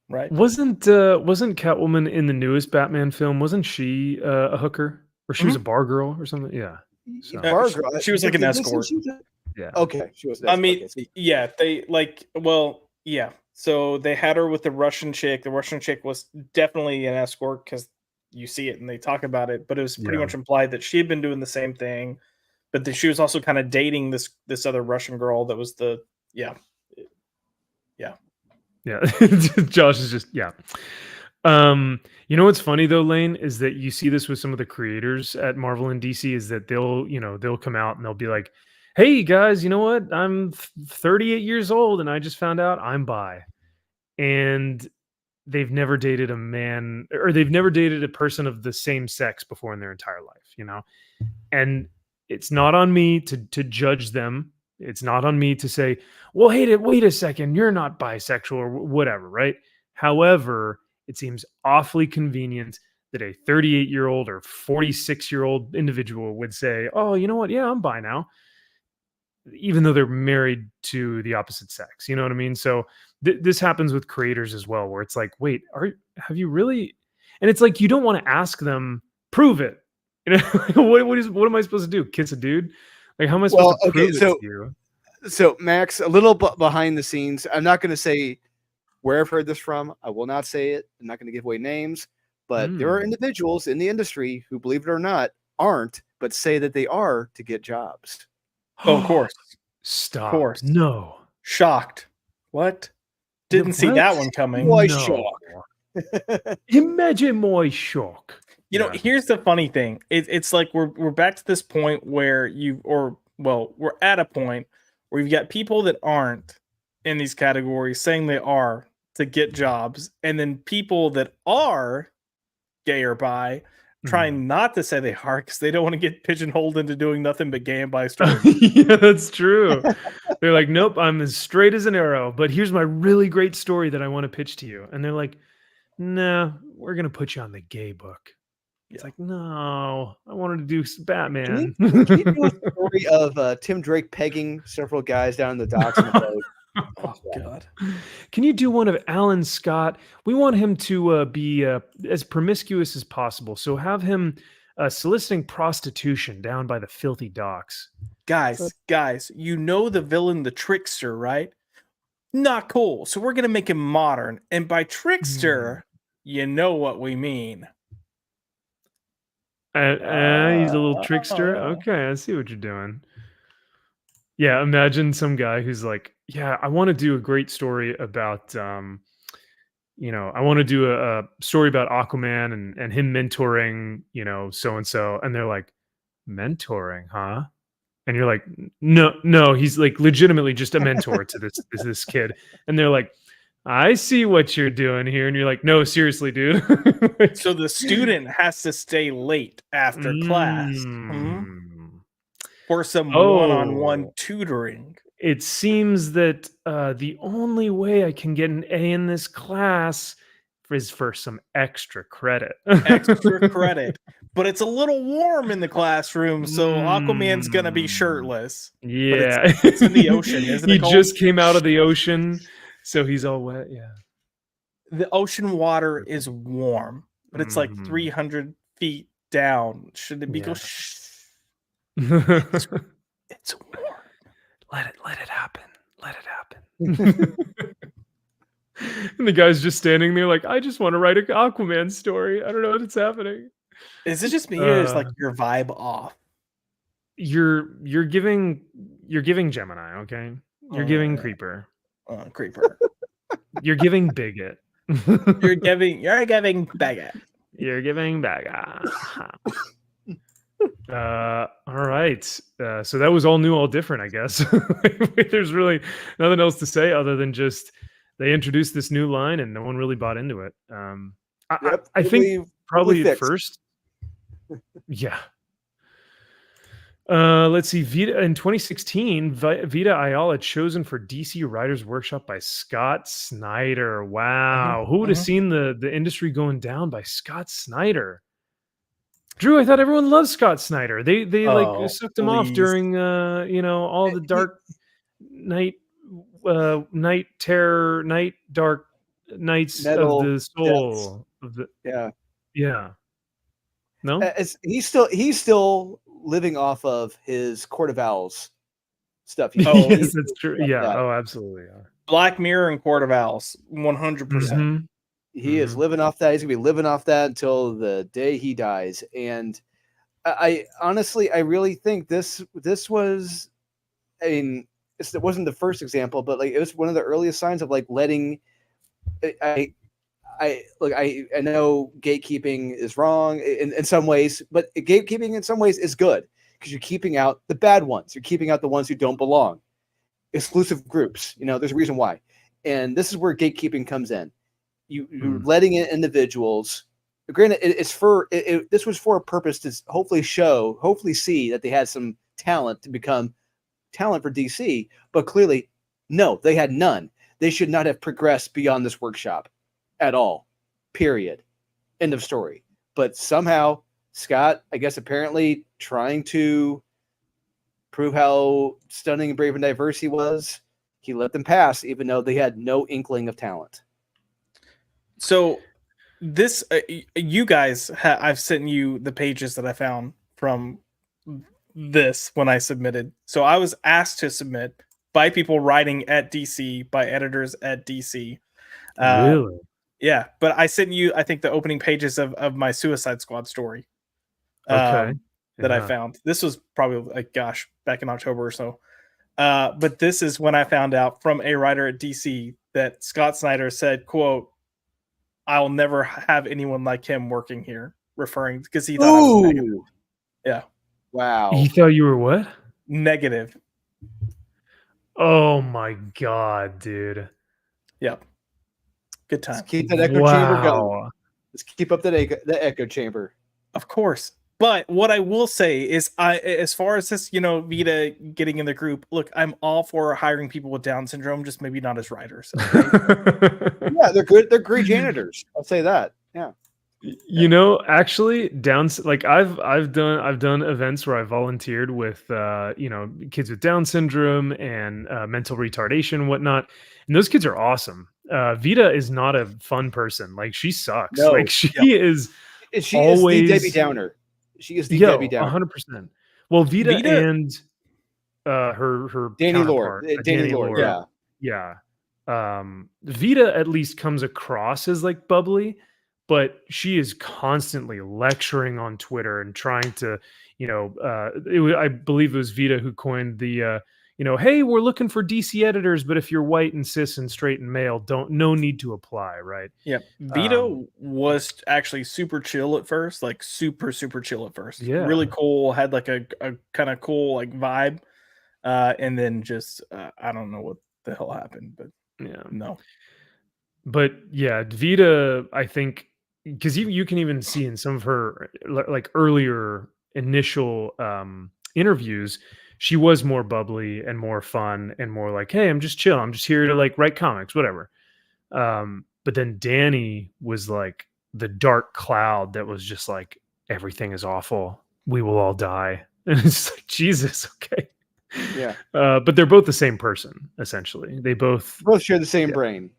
Right. Wasn't Catwoman in the newest Batman film? Wasn't she a hooker, or she was a bar girl or something? Yeah. So. Bar girl. She was like an escort. Yeah. Okay. She was. I mean, they So they had her with the Russian chick. The Russian chick was definitely an escort because you see it and they talk about it, but it was pretty much implied that she had been doing the same thing, but that she was also kind of dating this other Russian girl that was Josh is just you know what's funny though, Lane, is that you see this with some of the creators at Marvel and DC is that they'll come out and they'll be like, hey guys, you know what, I'm 38 years old and I just found out I'm bi, and they've never dated a man, or they've never dated a person of the same sex before in their entire life, and it's not on me to judge them. It's not on me to say, well, hey, wait a second, you're not bisexual or whatever, right? However, it seems awfully convenient that a 38-year-old or 46-year-old individual would say, oh, you know what? Yeah, I'm bi now, even though they're married to the opposite sex. You know what I mean? So this happens with creators as well, where it's like, wait, have you really? And it's like, you don't want to ask them, prove it. What am I supposed to do? Kiss a dude? Like, how am I supposed to prove it to you? So Max, a little behind the scenes. I'm not going to say where I've heard this from. I will not say it. I'm not going to give away names, but there are individuals in the industry who, believe it or not, aren't, but say that they are to get jobs. Oh, of course. Stop. Of course. No. Shocked. What? Didn't see that one coming. Why No. shock? Imagine my shock. Here's the funny thing. It's like we're back to this point where we're at a point where you've got people that aren't in these categories saying they are to get jobs, and then people that are gay or bi trying not to say they are because they don't want to get pigeonholed into doing nothing but gay and bi stories. Yeah, that's true. They're like, nope, I'm as straight as an arrow, but here's my really great story that I want to pitch to you. And they're like, nah, we're going to put you on the gay book. It's like, no, I wanted to do Batman. Can you do a story of Tim Drake pegging several guys down in the docks in the boat? Oh, God. Can you do one of Alan Scott? We want him to be as promiscuous as possible. So have him soliciting prostitution down by the filthy docks. Guys, you know the villain, the trickster, right? Not cool. So we're going to make him modern. And by trickster, you know what we mean. He's a little trickster. Okay, I see what you're doing. Yeah, imagine some guy who's like, yeah, I want to do a great story about, I want to do a story about Aquaman and him mentoring, so-and-so. And they're like, mentoring, huh? And you're like, no, he's like legitimately just a mentor to this kid. And they're like, I see what you're doing here. And you're like, no, seriously, dude. Like, So the student has to stay late after class for some one-on-one tutoring. It seems that the only way I can get an A in this class is for some extra credit. Extra credit. But it's a little warm in the classroom, so Aquaman's gonna be shirtless. Yeah. It's in the ocean, isn't it? He just came out of the ocean, so he's all wet. Yeah. The ocean water is warm, but it's like 300 feet down. Should it be go? It's warm. Let it happen. Let it happen. And the guy's just standing there like, I just want to write an Aquaman story. I don't know what's happening. Is it just me or is like your vibe off? You're giving Gemini, okay? You're giving Creeper. Creeper. You're giving Bigot. You're giving Bigot. You're giving Bigot. All right. So that was all new, all different, I guess. There's really nothing else to say other than just they introduced this new line and no one really bought into it. I think probably at first. Yeah. Let's see. Vita in 2016, Vita Ayala chosen for DC Writers Workshop by Scott Snyder. Wow. Who would have seen the industry going down by Scott Snyder? Drew, I thought everyone loved Scott Snyder. They like sucked him off during all the dark night terror, night dark nights Metal of the soul deaths. of the yeah. No, he's still living off of his Court of Owls stuff. Yes, that's true. Yeah. Oh, absolutely. Yeah. Black Mirror and Court of Owls, 100%. He is living off that. He's gonna be living off that until the day he dies. And I honestly, I really think this was, I mean, it wasn't the first example, but like it was one of the earliest signs of like letting. I know gatekeeping is wrong in some ways, but gatekeeping in some ways is good because you're keeping out the bad ones. You're keeping out the ones who don't belong. Exclusive groups, there's a reason why. And this is where gatekeeping comes in. You're letting in individuals. Granted, this was for a purpose to hopefully see that they had some talent to become talent for DC, but clearly, no, they had none. They should not have progressed beyond this workshop at all. Period. End of story. But somehow, Scott, I guess apparently trying to prove how stunning and brave and diverse he was, he let them pass, even though they had no inkling of talent. So this, you guys, I've sent you the pages that I found from this when I submitted. So I was asked to submit by people writing at DC, by editors at DC. Really? Yeah, but I sent you, I think, the opening pages of my Suicide Squad story. Okay. That I found. This was probably like, back in October or so. But this is when I found out from a writer at DC that Scott Snyder said, quote, "I'll never have anyone like him working here," referring because he thought I was negative. Yeah. Wow. He thought you were what? Negative. Oh my god, dude. Yep. Good time. Let's keep that echo chamber going. Let's keep up the echo chamber. Of course. But what I will say is, as far as this, Vita getting in the group, look, I'm all for hiring people with Down syndrome, just maybe not as writers. Okay? Yeah, they're good. They're great janitors. I'll say that. Yeah. Actually, I've done events where I volunteered with kids with Down syndrome and mental retardation and whatnot, and those kids are awesome. Vita is not a fun person. Like, she sucks. No. Like, she is always the Debbie Downer. She is the Debbie Downer. 100%. Well, Vita and her Danny Lord. Danny Lord. Yeah. Vita at least comes across as like bubbly, but she is constantly lecturing on Twitter and trying to, I believe it was Vita who coined the hey, we're looking for DC editors, but if you're white and cis and straight and male, no need to apply, right? Yeah, Vito was actually super chill at first, like super chill at first. Yeah. Really cool, had like a kind of cool like vibe, and then just I don't know what the hell happened, but Yeah. no. But yeah, Vita, I think, because you can even see in some of her like earlier initial interviews, she was more bubbly and more fun and more like, hey, I'm just chill. I'm just here to like write comics, whatever. But then Danny was like the dark cloud that was just like, everything is awful. We will all die. And it's like, Jesus, okay. Yeah. But they're both the same person, essentially. They both share the same brain.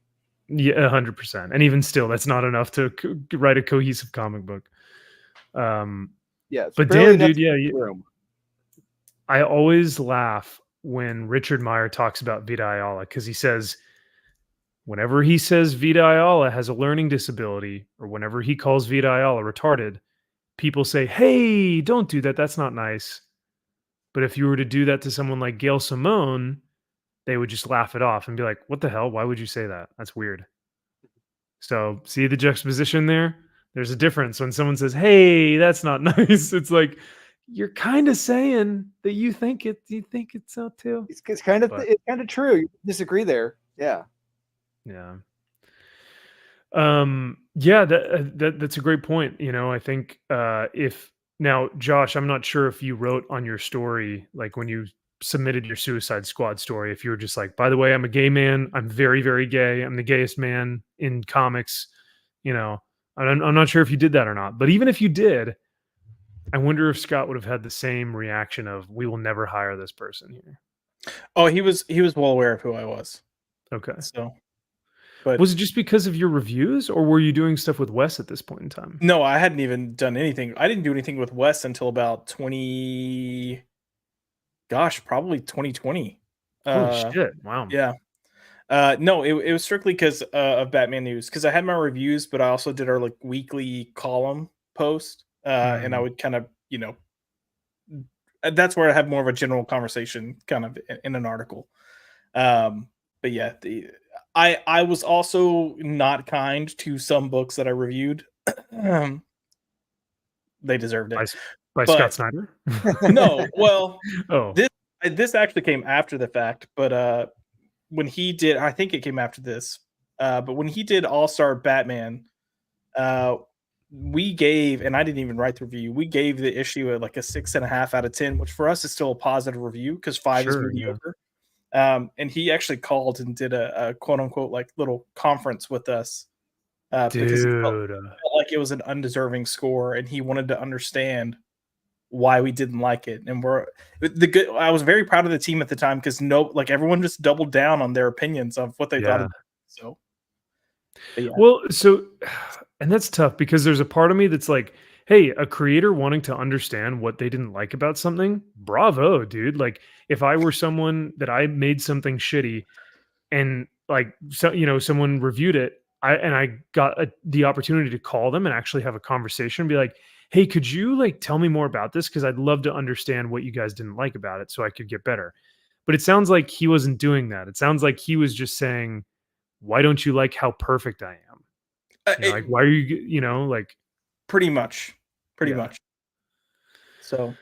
Yeah, 100%. And even still, that's not enough to write a cohesive comic book. Yeah, but Dan, dude, yeah, I always laugh when Richard Meyer talks about Vita Ayala, because he says, whenever he says Vita Ayala has a learning disability, or whenever he calls Vita Ayala retarded, people say, hey, don't do that. That's not nice. But if you were to do that to someone like Gail Simone, they would just laugh it off and be like, what the hell? Why would you say that? That's weird. So see the juxtaposition there? There's a difference when someone says, hey, that's not nice. It's like, you're kind of saying that you think it's so too. It's kind of true. You disagree there. Yeah. Yeah. Yeah, that's a great point. I think if now, Josh, I'm not sure if you wrote on your story, like when you submitted your Suicide Squad story, if you were just like, by the way, I'm a gay man, I'm very, very gay, I'm the gayest man in comics, I'm not sure if you did that or not, but even if you did, I wonder if Scott would have had the same reaction of, we will never hire this person here. Oh, he was well aware of who I was. Okay. So, but was it just because of your reviews, or were you doing stuff with Wes at this point in time? No, I hadn't even done anything. I didn't do anything with Wes until about probably 2020. Holy shit. Wow. Yeah. No, it was strictly because of Batman News, because I had my reviews, but I also did our like weekly column post, and I would kind of, that's where I had more of a general conversation kind of in an article. But yeah, I was also not kind to some books that I reviewed. They deserved it. By Scott Snyder? No, well, oh, this actually came after the fact, but when he did, I think it came after this. But when he did All-Star Batman, we gave, and I didn't even write the review, we gave the issue like a 6.5 out of 10, which for us is still a positive review because 5 is mediocre. Yeah. And he actually called and did a quote unquote like little conference with us because he felt like it was an undeserving score, and he wanted to understand why we didn't like it. And I was very proud of the team at the time because everyone just doubled down on their opinions of what they thought of it. So, yeah. Well, and that's tough because there's a part of me that's like, hey, a creator wanting to understand what they didn't like about something, bravo, dude. Like, if I were someone that I made something shitty and like, someone reviewed it, I got the opportunity to call them and actually have a conversation and be like, hey, could you like tell me more about this? Because I'd love to understand what you guys didn't like about it so I could get better. But it sounds like he wasn't doing that. It sounds like he was just saying, why don't you like how perfect I am? Like, why are you, like. Pretty much. So.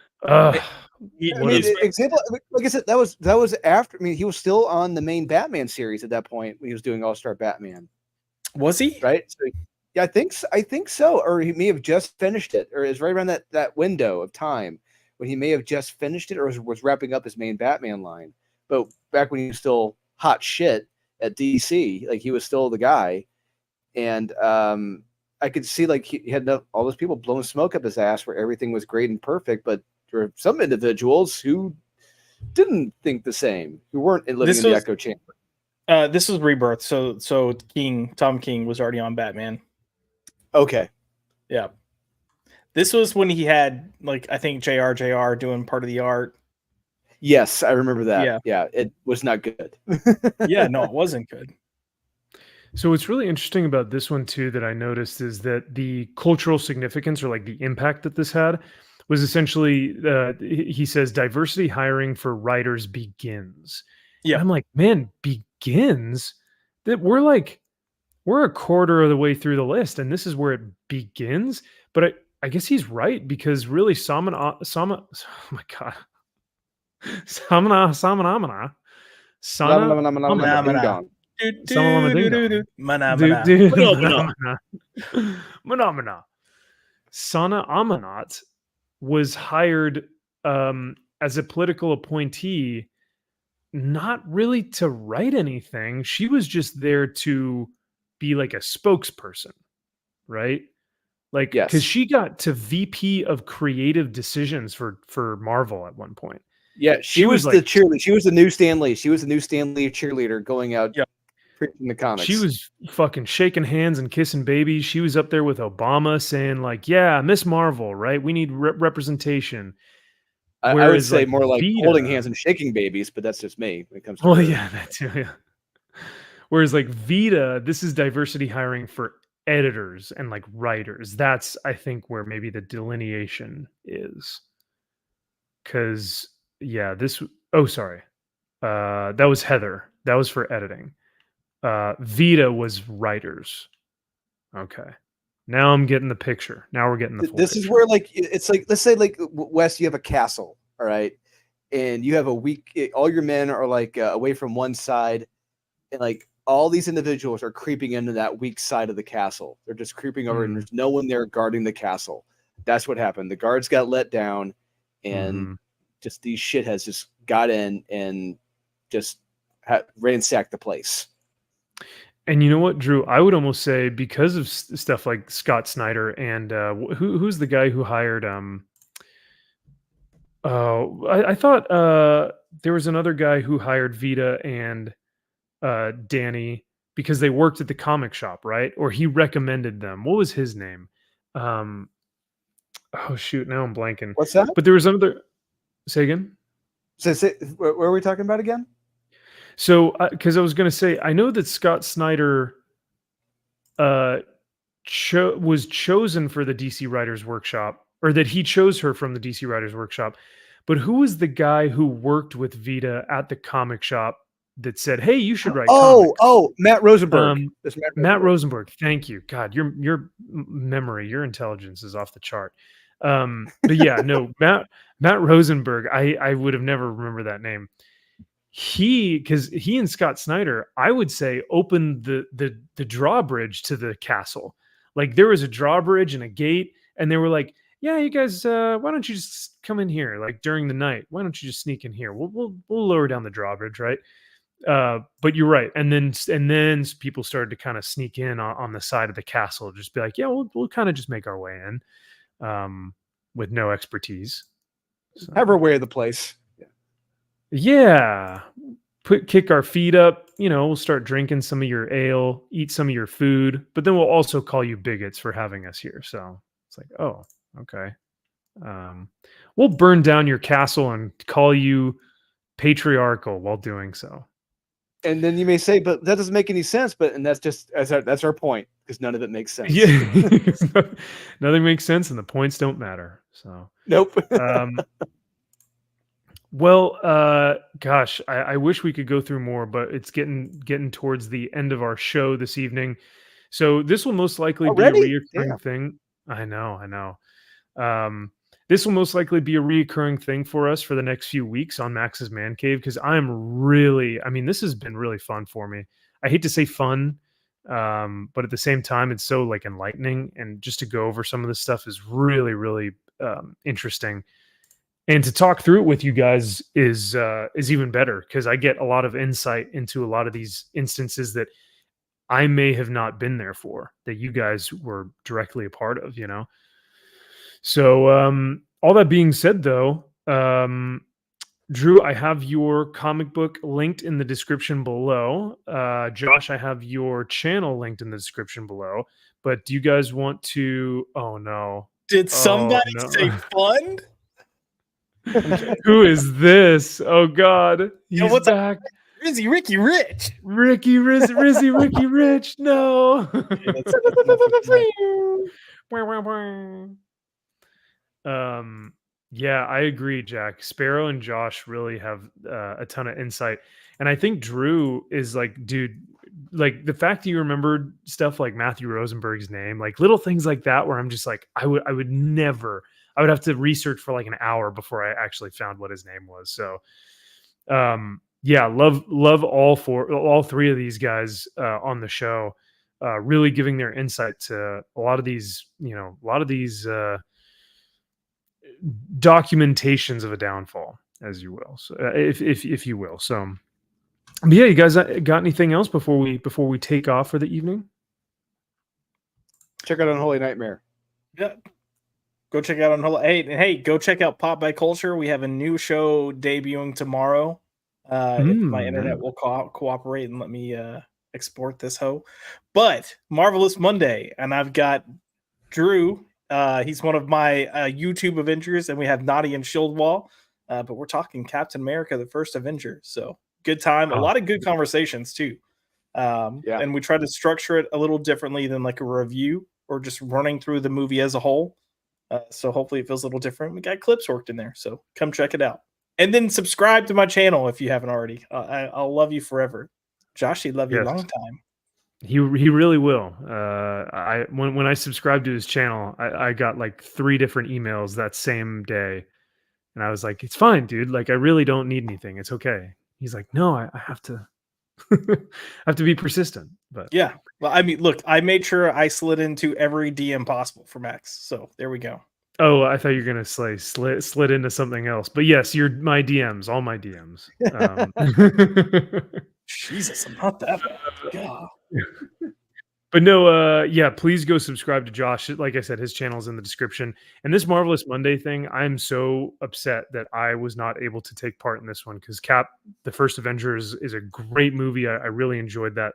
Example, like I said, that was after. I mean, he was still on the main Batman series at that point when he was doing All-Star Batman. Was he? Right. So, yeah, I think so. Or he may have just finished it, or is right around that window of time when he may have just finished it, or was wrapping up his main Batman line. But back when he was still hot shit at DC, like he was still the guy, and I could see like he had all those people blowing smoke up his ass where everything was great and perfect, but there were some individuals who didn't think the same, who weren't living in the echo chamber. This was Rebirth, so Tom King was already on Batman. Okay. Yeah. This was when he had, like, I think JR doing part of the art. Yes, I remember that. Yeah, it was not good. Yeah, no, it wasn't good. So what's really interesting about this one, too, that I noticed is that the cultural significance or like the impact that this had was essentially he says diversity hiring for writers begins. Yeah. And I'm like, man, begins? That we're a quarter of the way through the list, and this is where it begins. But I guess he's right, because really oh my god. Samana. Ding-dong. Phenomena. Sana Amanat was hired as a political appointee, not really to write anything. She was just there to be like a spokesperson, right? Like, Yes. because she got to VP of creative decisions for Marvel at one point. Yeah, she was was the cheerleader. She was the new Stan Lee. She was the new Stan Lee cheerleader going out preaching the comics. She was fucking shaking hands and kissing babies. She was up there with Obama saying like, yeah, Miss Marvel, right? We need representation. I would Whereas, say more like Vita- holding hands and shaking babies, but that's just me when it comes to Well, her. yeah, that too, yeah. Whereas like Vita, this is diversity hiring for editors and like writers. That's, I think, where maybe the delineation is. Because yeah, that was Heather. That was for editing. Vita was writers. Okay. Now I'm getting the picture. Now we're getting the full This picture. is where like it's like, let's say like Wes, you have a castle, all right, and you have all your men are like away from one side, and like all these individuals are creeping into that weak side of the castle. They're just creeping over, and there's no one there guarding the castle. That's what happened. The guards got let down, and just these shitheads just got in and just ransacked the place. And you know what, Drew? I would almost say, because of stuff like Scott Snyder and who's the guy who hired I thought there was another guy who hired Vita and Danny because they worked at the comic shop, right? Or he recommended them. What was his name? Oh shoot, now I'm blanking. What's that? But there was another. Say again. So where are we talking about again? So, because I was going to say, I know that Scott Snyder was chosen for the DC Writers Workshop, or that he chose her from the DC Writers Workshop. But who was the guy who worked with Vita at the comic shop that said, "Hey, you should write"? Oh, comics? Matt Rosenberg. Matt Rosenberg. Thank you. God, your memory, your intelligence is off the chart. But yeah, no, Matt Rosenberg. I would have never remembered that name. Because he and Scott Snyder, I would say, opened the drawbridge to the castle. Like, there was a drawbridge and a gate, and they were like, "Yeah, you guys, why don't you just come in here? Like during the night, why don't you just sneak in here? We'll lower down the drawbridge, right?" But you're right, and then people started to kind of sneak in on the side of the castle, just be like, "Yeah, we'll kind of just make our way in," with no expertise. So. Have our way of the place. Yeah, kick our feet up. We'll start drinking some of your ale, eat some of your food, but then we'll also call you bigots for having us here. So it's like, oh, okay. We'll burn down your castle and call you patriarchal while doing so. And then you may say, but that doesn't make any sense. And that's our point, because none of it makes sense. Yeah, nothing makes sense, and the points don't matter. So nope. Well, gosh, I wish we could go through more, but it's getting towards the end of our show this evening. So this will most likely be a reoccurring thing. I know. This will most likely be a reoccurring thing for us for the next few weeks on Max's Man Cave, because this has been really fun for me. I hate to say fun, but at the same time, it's so like enlightening, and just to go over some of this stuff is really, really interesting. And to talk through it with you guys is even better, because I get a lot of insight into a lot of these instances that I may have not been there for, that you guys were directly a part of, So all that being said, though, Drew, I have your comic book linked in the description below. Josh, I have your channel linked in the description below. But do you guys want to... Oh, no. Did somebody say fund? Who is this? Oh God, he's back. Ricky Rich. Ricky Rich. No. Yeah, I agree, Jack. Sparrow and Josh really have a ton of insight. And I think Drew is like, dude, like the fact that you remembered stuff like Matthew Rosenberg's name, like little things like that, where I'm just like, I would never, I would have to research for like an hour before I actually found what his name was. So, yeah, love all three of these guys on the show, really giving their insight to a lot of these, documentations of a downfall, as you will. So, if you will. So, but yeah, you guys got anything else before we take off for the evening? Check out Unholy Nightmare. Yeah. Go check out Hey, go check out Pop by Culture. We have a new show debuting tomorrow. If my internet will cooperate and let me export this hoe. But Marvelous Monday, and I've got Drew. He's one of my YouTube Avengers, and we have Naughty and Shieldwall. But we're talking Captain America, the First Avenger. So good time. A lot of good conversations too. And we try to structure it a little differently than like a review or just running through the movie as a whole. So hopefully it feels a little different. We got clips worked in there, so come check it out. And then subscribe to my channel if you haven't already. I'll love you forever. Josh, he'd love you a long time. He really will. When I subscribed to his channel, I got like 3 different emails that same day. And I was like, it's fine, dude. Like, I really don't need anything. It's okay. He's like, no, I have to have to be persistent. But yeah. Well, I mean, look, I made sure I slid into every DM possible for Max. So there we go. Oh, I thought you were gonna slid into something else. But yes, you're my DMs, all my DMs. Jesus, I'm not that bad. God. But no, yeah, please go subscribe to Josh. Like I said, his channel is in the description. And this Marvelous Monday thing, I'm so upset that I was not able to take part in this one because Cap, the First Avenger, is a great movie. I really enjoyed that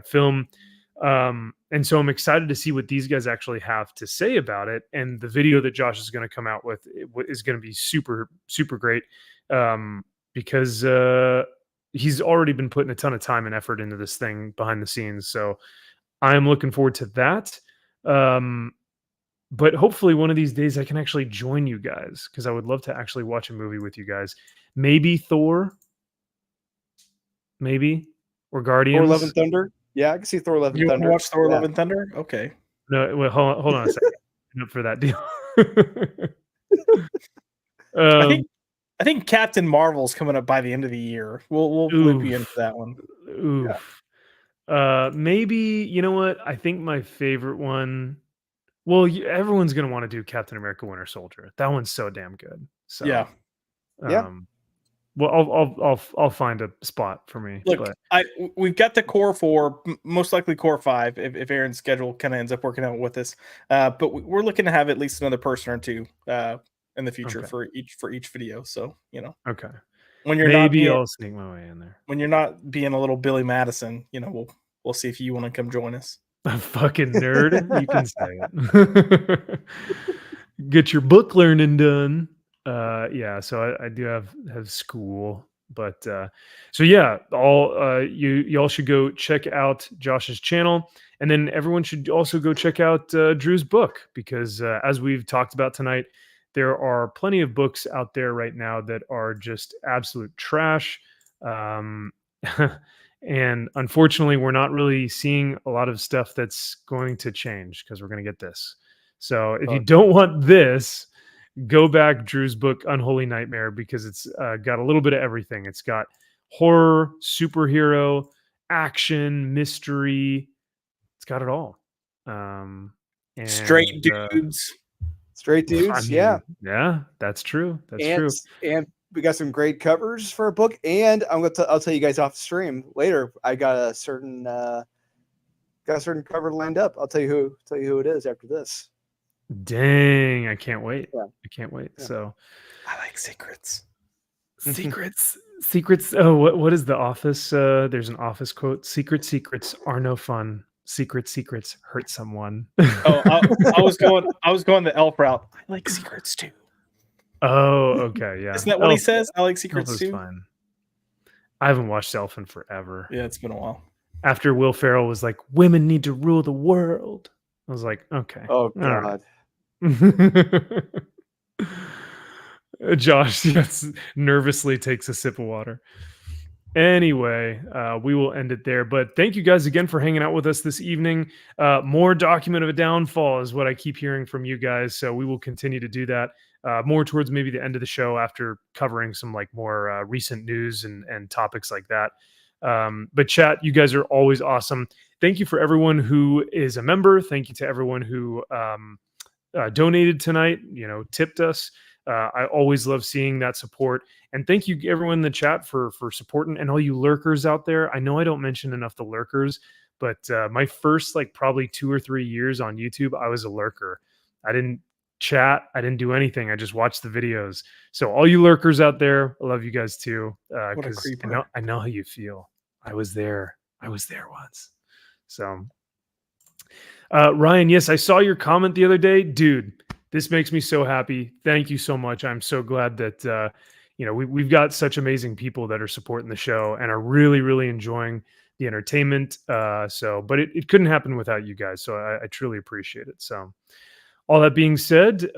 film. And so I'm excited to see what these guys actually have to say about it. And the video that Josh is going to come out with is going to be super, super great because he's already been putting a ton of time and effort into this thing behind the scenes. So I'm looking forward to that. But hopefully one of these days I can actually join you guys because I would love to actually watch a movie with you guys. Maybe Thor. Maybe. Or Guardians. Thor Love and Thunder. Yeah, I can see Thor Love and Thunder. You watch Thor Love and Thunder? Okay. No, wait, hold on a second. Up for that deal. I think Captain Marvel's coming up by the end of the year. We'll loop you into that one. Oof. Yeah. Maybe, you know what? I think my favorite one. Well, everyone's gonna want to do Captain America: Winter Soldier. That one's so damn good. So yeah. Well, I'll find a spot for me. Look, we've got the core 4, most likely core 5, if Aaron's schedule kind of ends up working out with us. But we're looking to have at least another person or two in the future for each video. So okay. When you're I'll sneak my way in there. When you're not being a little Billy Madison, we'll see if you want to come join us. A fucking nerd, you can say it. Get your book learning done. Yeah, so I do have school, but so yeah, y'all should go check out Josh's channel, and then everyone should also go check out Drew's book because as we've talked about tonight, there are plenty of books out there right now that are just absolute trash. And unfortunately, we're not really seeing a lot of stuff that's going to change because we're going to get this. So if you don't want this, go back Drew's book, Unholy Nightmare, because it's got a little bit of everything. It's got horror, superhero, action, mystery. It's got it all. And, straight dudes. Straight dudes, yeah. Yeah, that's true. That's true. And we got some great covers for a book. And I'll tell you guys off the stream later. I got a certain cover lined up. I'll tell you who it is after this. Dang, I can't wait. Yeah. I can't wait. Yeah. So I like secrets. Secrets. Oh, what is the Office? There's an Office quote. Secrets are no fun. Secrets hurt someone. I was going the elf route. I like secrets too. Oh, okay, yeah. Isn't that what he says? I like secrets too. Fine. I haven't watched Elf in forever. Yeah, it's been a while. After Will Ferrell was like, "Women need to rule the world," I was like, "Okay." Oh God. Josh yes, nervously takes a sip of water. Anyway, we will end it there. But thank you guys again for hanging out with us this evening. More document of a downfall is what I keep hearing from you guys. So we will continue to do that more towards maybe the end of the show after covering some like more recent news and topics like that. But chat, you guys are always awesome. Thank you for everyone who is a member. Thank you to everyone who donated tonight, tipped us. I always love seeing that support. And thank you everyone in the chat for supporting, and all you lurkers out there. I know I don't mention enough the lurkers, but my first like probably 2 or 3 years on YouTube, I was a lurker. I didn't chat. I didn't do anything. I just watched the videos. So all you lurkers out there, I love you guys too. What a Because creeper. I know how you feel. I was there once. So Ryan, yes, I saw your comment the other day. Dude, this makes me so happy. Thank you so much. I'm so glad that we've got such amazing people that are supporting the show and are really, really enjoying the entertainment. But it couldn't happen without you guys. So I truly appreciate it. So all that being said,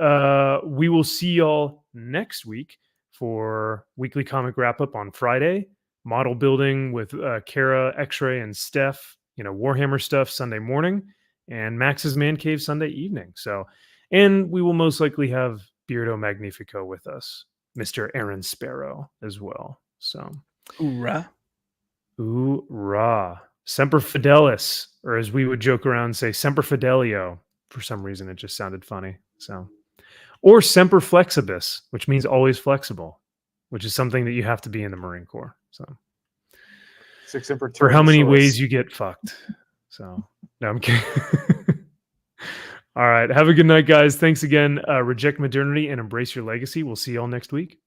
we will see y'all next week for weekly comic wrap up on Friday, model building with Kara, X-Ray, and Steph, Warhammer stuff Sunday morning, and Max's Man Cave Sunday evening. So, and we will most likely have Beardo Magnifico with us, Mr. Aaron Sparrow as well. So, Hoorah. Hoorah. Semper Fidelis, or as we would joke around, say Semper Fidelio. For some reason, it just sounded funny. So, or Semper Flexibus, which means always flexible, which is something that you have to be in the Marine Corps. So, for how many ways you get fucked. So, no, I'm kidding. All right. Have a good night, guys. Thanks again. Reject modernity and embrace your legacy. We'll see y'all next week.